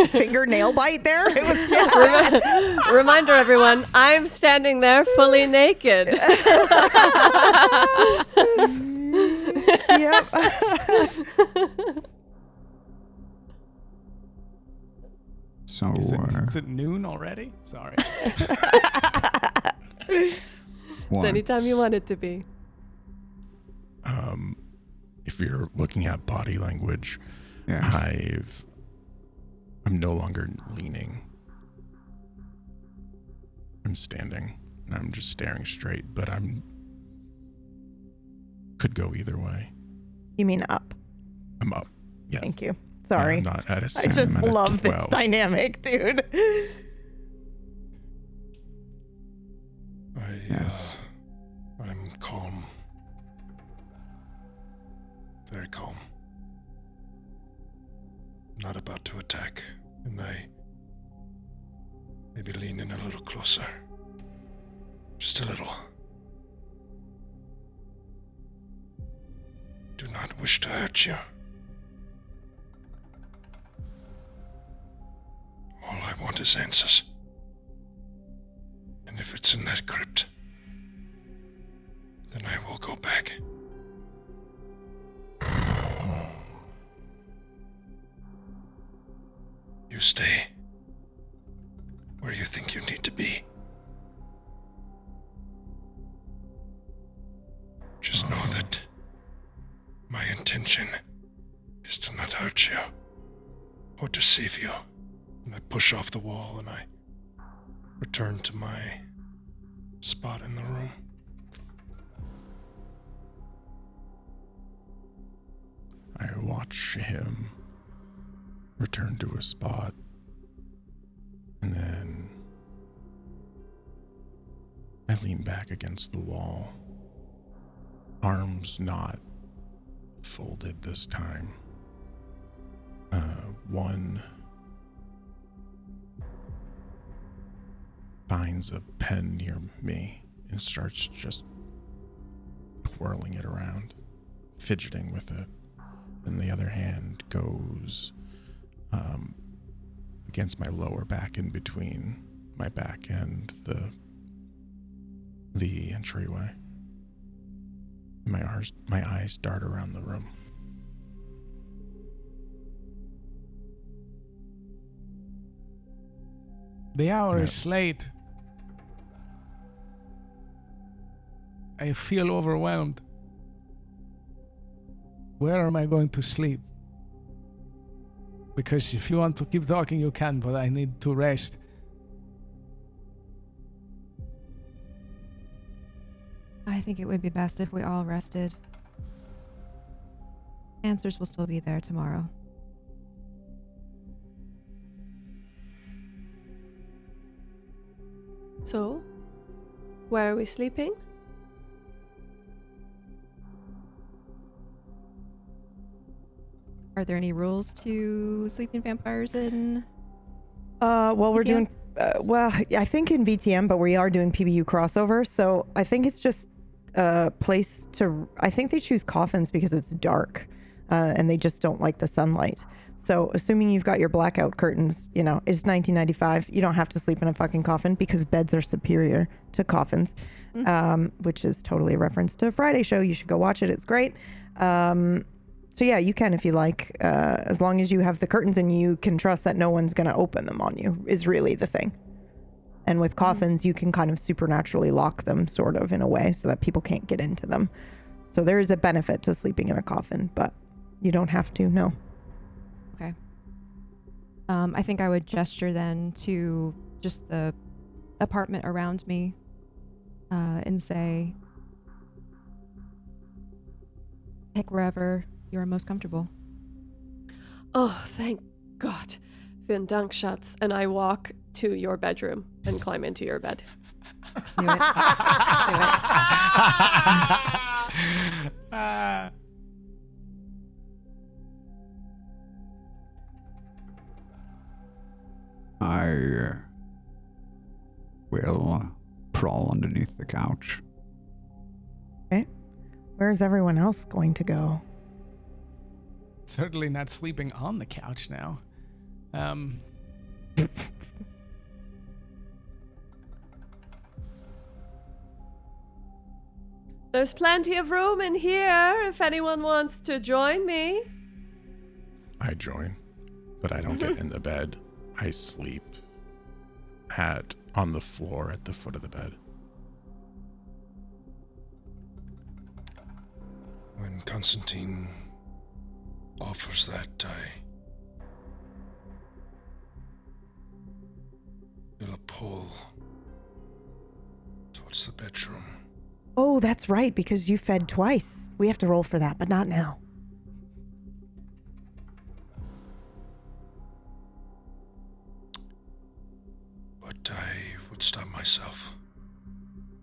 Speaker 1: fingernail bite there? It was
Speaker 5: Reminder everyone, I'm standing there fully naked.
Speaker 1: Yep.
Speaker 3: So,
Speaker 4: Is it noon already? Sorry.
Speaker 5: It's anytime you want it to be.
Speaker 8: If you're looking at body language,
Speaker 3: yeah.
Speaker 8: I'm no longer leaning. I'm standing and I'm just staring straight, but could go either way.
Speaker 1: You mean up?
Speaker 8: I'm up. Yes.
Speaker 1: Thank you. Sorry.
Speaker 8: Yeah, I'm not at a
Speaker 1: I
Speaker 8: 6,
Speaker 1: just
Speaker 8: I'm at a
Speaker 1: love
Speaker 8: 12.
Speaker 1: this dynamic, dude.
Speaker 3: Yes.
Speaker 6: I'm calm. Very calm. Not about to attack, and I maybe lean in a little closer. Just a little. Do not wish to hurt you. All I want is answers. And if it's in that crypt, then I will go back. You stay where you think you need to be. Just know that my intention is to not hurt you or deceive you. And I push off the wall and I return to my spot in the room.
Speaker 8: I watch him return to a spot, and then I lean back against the wall, arms not folded this time. One finds a pen near me and starts just twirling it around, fidgeting with it. And the other hand goes against my lower back, in between my back and the entryway. My eyes dart around the room.
Speaker 4: The hour
Speaker 8: No.
Speaker 4: is late. I feel overwhelmed. Where am I going to sleep? Because if you want to keep talking, you can, but I need to rest.
Speaker 7: I think it would be best if we all rested. Answers will still be there tomorrow.
Speaker 5: So, where are we sleeping?
Speaker 7: Are there any rules to sleeping vampires in?
Speaker 1: Well, we're
Speaker 7: VTM?
Speaker 1: doing. I think in VTM, but we are doing PBU crossover. So I think it's just a place to. I think they choose coffins because it's dark, and they just don't like the sunlight. So assuming you've got your blackout curtains, you know, it's 1995. You don't have to sleep in a fucking coffin because beds are superior to coffins, which is totally a reference to a Friday show. You should go watch it. It's great. So yeah, you can if you like, as long as you have the curtains and you can trust that no one's going to open them on you is really the thing. And with coffins, you can kind of supernaturally lock them sort of in a way so that people can't get into them. So there is a benefit to sleeping in a coffin, but you don't have to, no.
Speaker 7: Okay. I think I would gesture then to just the apartment around me and say, pick wherever you're most comfortable.
Speaker 5: Oh, thank God. Vielen Dank, Schatz. And I walk to your bedroom and climb into your bed.
Speaker 7: Do it.
Speaker 3: I will crawl underneath the couch.
Speaker 1: Okay. Where's everyone else going to go?
Speaker 4: Certainly not sleeping on the couch now.
Speaker 5: There's plenty of room in here if anyone wants to join me.
Speaker 8: I join, but I don't get in the bed. I sleep on the floor at the foot of the bed.
Speaker 6: When Constantine offers that, I feel a pull towards the bedroom.
Speaker 1: Oh, that's right, because you fed twice. We have to roll for that, but not now.
Speaker 6: But I would stop myself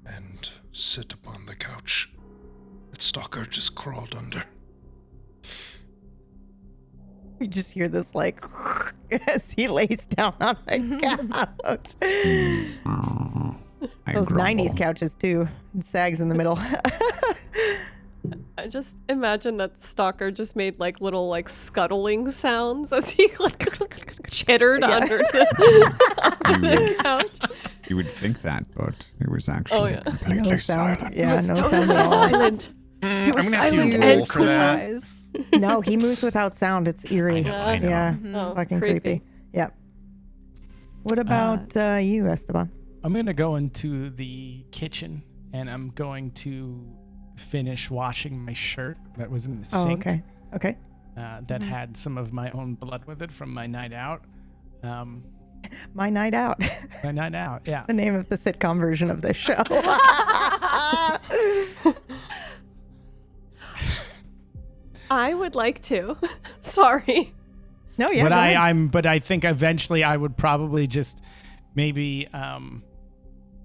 Speaker 6: and sit upon the couch that Stalker just crawled under.
Speaker 1: You just hear this like as he lays down on the couch. Those 90s couches too. It sags in the middle.
Speaker 5: I just imagine that Stalker just made like little like scuttling sounds as he like chittered under the couch.
Speaker 3: You would think that, but it was actually completely
Speaker 1: No sound.
Speaker 3: silent.
Speaker 1: Yeah, no
Speaker 5: Totally
Speaker 1: sound at all.
Speaker 5: silent.
Speaker 8: I'm
Speaker 5: was
Speaker 8: gonna have
Speaker 5: silent
Speaker 8: to
Speaker 5: and
Speaker 8: roll for that.
Speaker 7: Surprise.
Speaker 1: No, he moves without sound. It's eerie.
Speaker 8: I know.
Speaker 1: Yeah,
Speaker 5: Oh,
Speaker 1: it's fucking
Speaker 5: creepy.
Speaker 1: creepy. Yep. What about you, Esteban?
Speaker 4: I'm going to go into the kitchen and I'm going to finish washing my shirt that was in the
Speaker 1: Oh,
Speaker 4: sink.
Speaker 1: okay. Okay.
Speaker 4: That had some of my own blood with it from my night out.
Speaker 1: My Night Out.
Speaker 4: My night out, yeah.
Speaker 1: The name of the sitcom version of this show.
Speaker 5: I would like to. Sorry.
Speaker 1: No, yeah.
Speaker 4: But
Speaker 1: go ahead.
Speaker 4: but I think eventually I would probably just maybe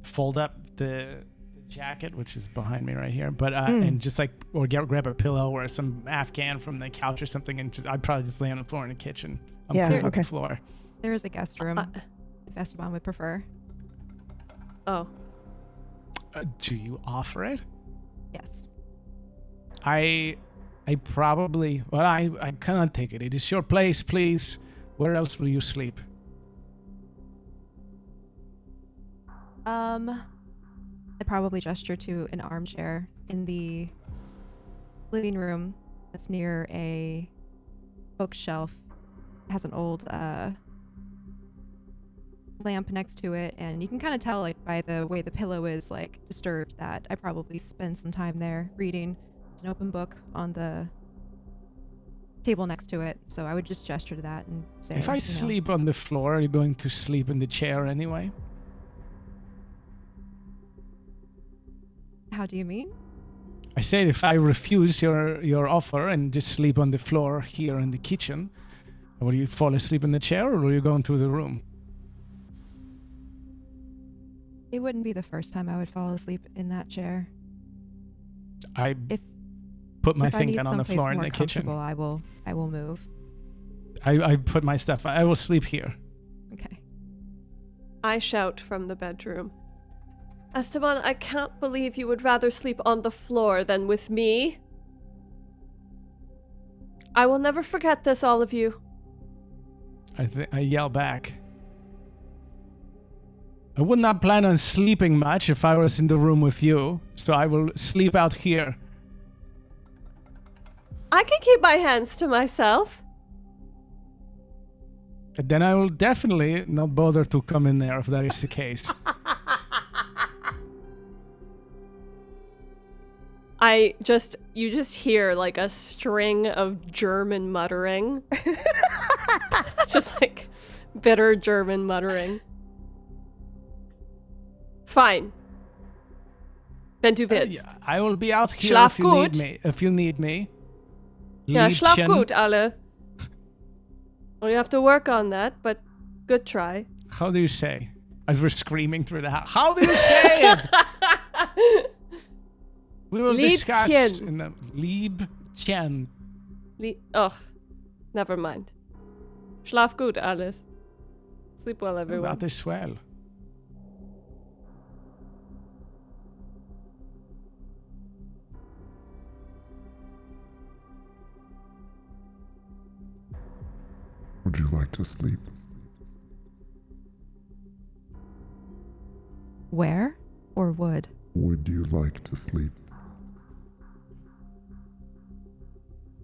Speaker 4: fold up the jacket, which is behind me right here, but and just like or grab a pillow or some Afghan from the couch or something, and just I'd probably just lay on the floor in the kitchen. I'm
Speaker 1: Yeah,
Speaker 4: cool with
Speaker 1: okay.
Speaker 4: the floor.
Speaker 7: There is a guest room, if Esteban would prefer.
Speaker 5: Oh.
Speaker 4: Do you offer it?
Speaker 7: Yes.
Speaker 4: I probably I can't take it. It is your place, please. Where else will you sleep?
Speaker 7: I'd probably gesture to an armchair in the living room that's near a bookshelf. It has an old lamp next to it, and you can kind of tell, like, by the way the pillow is, like, disturbed, that I probably spend some time there reading. It's an open book on the table next to it, so I would just gesture to that and say,
Speaker 4: If I sleep on the floor, are you going to sleep in the chair anyway?
Speaker 7: How do you mean?
Speaker 4: I said if I refuse your offer and just sleep on the floor here in the kitchen, will you fall asleep in the chair or will you go into the room?
Speaker 7: It wouldn't be the first time I would fall asleep in that chair.
Speaker 4: I put my
Speaker 7: If I
Speaker 4: thing
Speaker 7: need
Speaker 4: down on the
Speaker 7: someplace
Speaker 4: floor in
Speaker 7: more
Speaker 4: the kitchen.
Speaker 7: comfortable, I will move.
Speaker 4: I put my stuff. I will sleep here.
Speaker 7: Okay.
Speaker 5: I shout from the bedroom. Esteban, I can't believe you would rather sleep on the floor than with me. I will never forget this, all of you.
Speaker 4: I yell back. I would not plan on sleeping much if I was in the room with you, so I will sleep out here.
Speaker 5: I can keep my hands to myself.
Speaker 4: Then I will definitely not bother to come in there if that is the case.
Speaker 5: You just hear like a string of German muttering. Just like bitter German muttering. Fine. Wenn du willst.
Speaker 4: Yeah, I will be out here
Speaker 5: Schlaf
Speaker 4: if you
Speaker 5: gut.
Speaker 4: need me. If you need me.
Speaker 5: Ja, schlaf
Speaker 4: Liebchen.
Speaker 5: gut, alle. Well, you have to work on that, but good try.
Speaker 4: How do you say? As we're screaming through the house. How do you say it? We will discuss
Speaker 5: Liebchen.
Speaker 4: in the Liebchen.
Speaker 5: Ugh, never mind. Schlaf gut, alles. Sleep well, everyone.
Speaker 4: That is well.
Speaker 10: Would you like to sleep?
Speaker 7: Where or would?
Speaker 10: Would you like to sleep?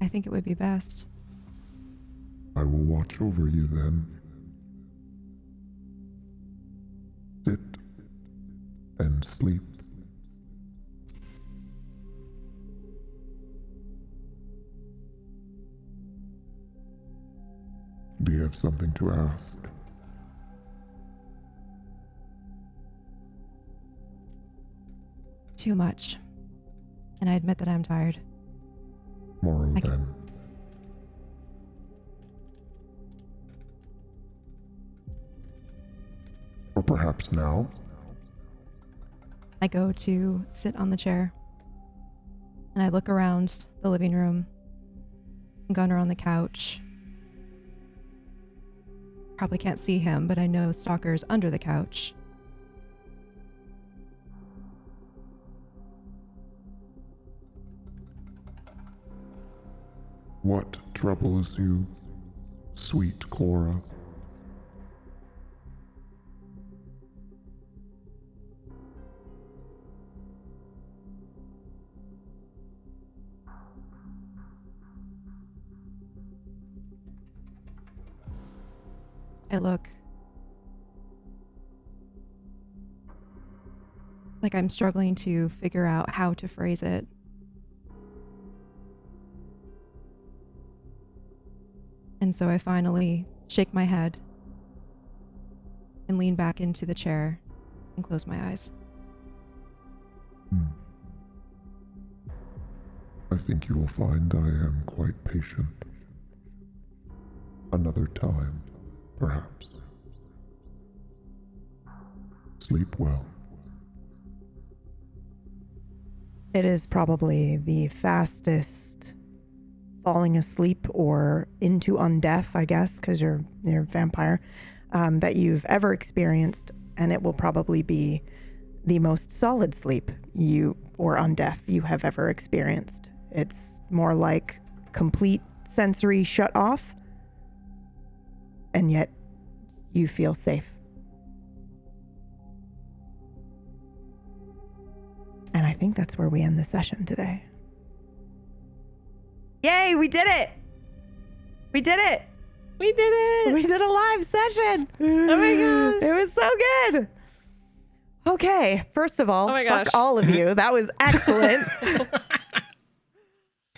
Speaker 7: I think it would be best.
Speaker 10: I will watch over you then. Sit and sleep. Do you have something to ask?
Speaker 7: Too much. And I admit that I'm tired.
Speaker 10: Tomorrow
Speaker 7: I
Speaker 10: then. Or perhaps now?
Speaker 7: I go to sit on the chair. And I look around the living room. Gunnar on the couch. Probably can't see him, but I know Stalker's under the couch.
Speaker 10: What troubles you, sweet Cora?
Speaker 7: I look like I'm struggling to figure out how to phrase it. And so I finally shake my head and lean back into the chair and close my eyes.
Speaker 10: I think you will find I am quite patient. Another time, perhaps. Sleep well.
Speaker 1: It is probably the fastest falling asleep or into undeath, I guess, because you're a vampire, that you've ever experienced, and it will probably be the most solid sleep or undeath you have ever experienced. It's more like complete sensory shut off, and yet you feel safe. And I think that's where we end the session today. Yay, we did it. We did it.
Speaker 5: We did it.
Speaker 1: We did a live session.
Speaker 5: Oh my gosh.
Speaker 1: It was so good. Okay, first of all,
Speaker 5: Oh my
Speaker 1: fuck
Speaker 5: gosh.
Speaker 1: all of you. That was excellent.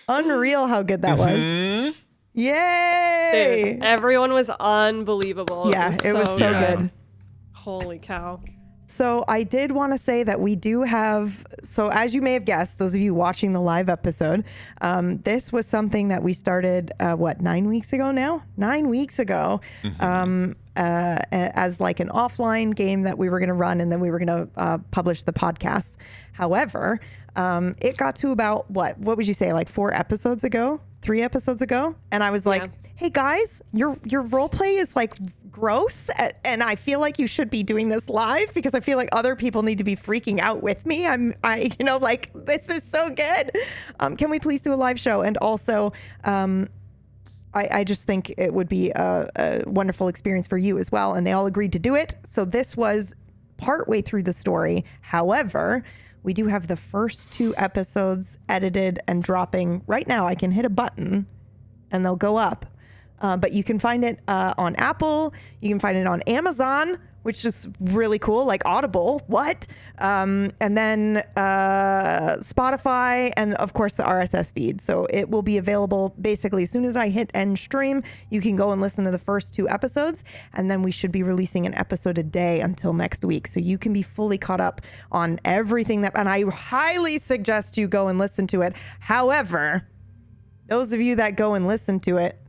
Speaker 1: Unreal how good that was. Yay.
Speaker 5: Dude, everyone was unbelievable.
Speaker 1: Yeah, it was so good.
Speaker 5: Holy cow.
Speaker 1: So I did want to say that we do have, so as you may have guessed, those of you watching the live episode, this was something that we started, 9 weeks ago now? 9 weeks ago, as like an offline game that we were going to run, and then we were going to publish the podcast. However, it got to about, what would you say, like 3 episodes ago? And I was like, hey guys, your role play is like gross, and I feel like you should be doing this live because I feel like other people need to be freaking out with me. Like, this is so good. Can we please do a live show? And also, I just think it would be a wonderful experience for you as well. And they all agreed to do it. So this was partway through the story. However, we do have the first 2 episodes edited and dropping right now. I can hit a button and they'll go up. But you can find it on Apple. You can find it on Amazon, which is really cool, like Audible. What? And then Spotify, and of course the RSS feed. So it will be available basically as soon as I hit end stream. You can go and listen to the first 2 episodes, and then we should be releasing an episode a day until next week. So you can be fully caught up on everything and I highly suggest you go and listen to it. However, those of you that go and listen to it,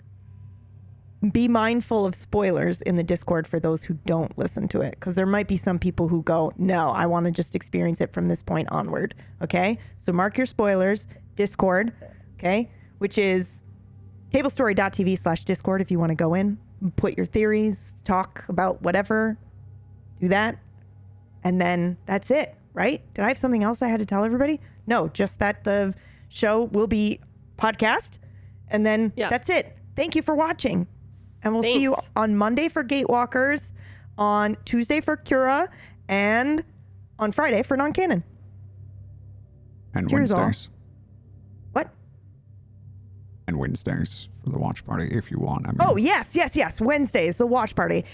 Speaker 1: be mindful of spoilers in the Discord for those who don't listen to it, because there might be some people who go, no, I want to just experience it from this point onward. Okay, so mark your spoilers. Discord, okay, which is tablestory.tv/Discord. If you want to go in, put your theories, talk about whatever, do that, and then that's it. Right? Did I have something else I had to tell everybody? No, just that the show will be podcast, and then that's it. Thank you for watching. And we'll see you on Monday for Gatewalkers, on Tuesday for Cura, and on Friday for Non-Canon.
Speaker 3: And
Speaker 1: Cheers
Speaker 3: Wednesdays.
Speaker 1: All. What?
Speaker 3: And Wednesdays for the watch party if you want. I mean,
Speaker 1: Oh, yes. Wednesdays, the watch party.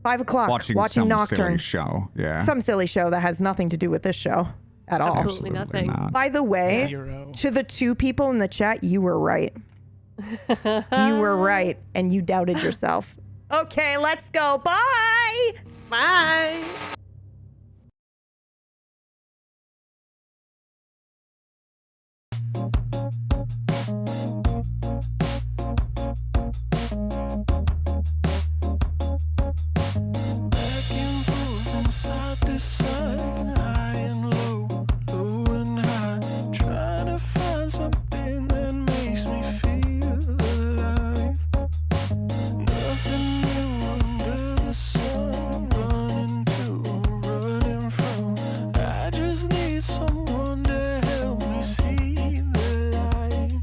Speaker 1: 5 o'clock, watching
Speaker 3: some
Speaker 1: Nocturne.
Speaker 3: silly show. Yeah.
Speaker 1: Some silly show that has nothing to do with this show at all.
Speaker 5: Absolutely nothing.
Speaker 3: not.
Speaker 1: By the way,
Speaker 4: 0.
Speaker 1: to the 2 people in the chat, you were right. You were right, and you doubted yourself. Okay, let's go. Bye.
Speaker 5: Bye.
Speaker 11: Back and forth and side to side, high and low, low and high, trying to find something that makes me feel alive. Nothing new under the sun, running to or running from. I just need someone to help me see the light.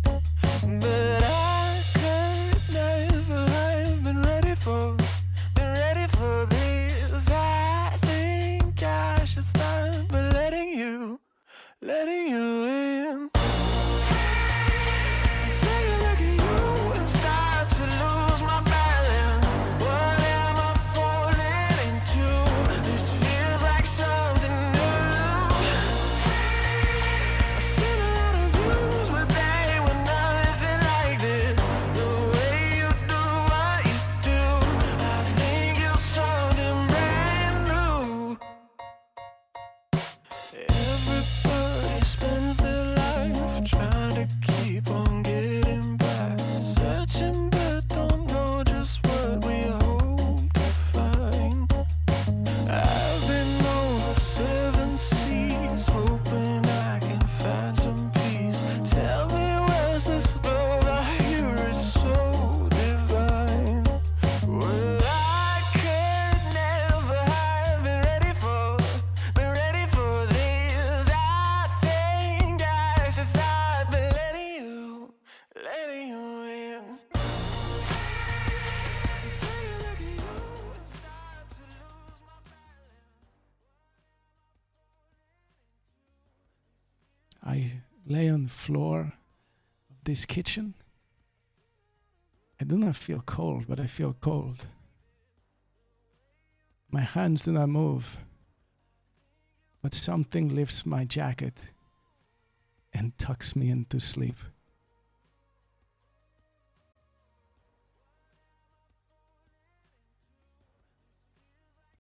Speaker 11: But I could never have been ready for this. I think I should start by letting you in. Take a look at you and start to lose my balance. What am I falling into? This feels like something new. I've seen a lot of views, but they were nothing like this. The way you do what you do, I think you're something brand new. Everybody spends their life trying to keep on getting by, searching but don't know just what we hope to find. I've been over 7 seas, hoping I can find some peace. Tell me, where's this love I hear is so divine? Well, I could never have been ready for this. I think I should start by letting you in. Take a look at you and start to lose my balance.
Speaker 4: I lay on the floor of this kitchen. I do not feel cold, but I feel cold. My hands do not move, but something lifts my jacket and tucks me into sleep.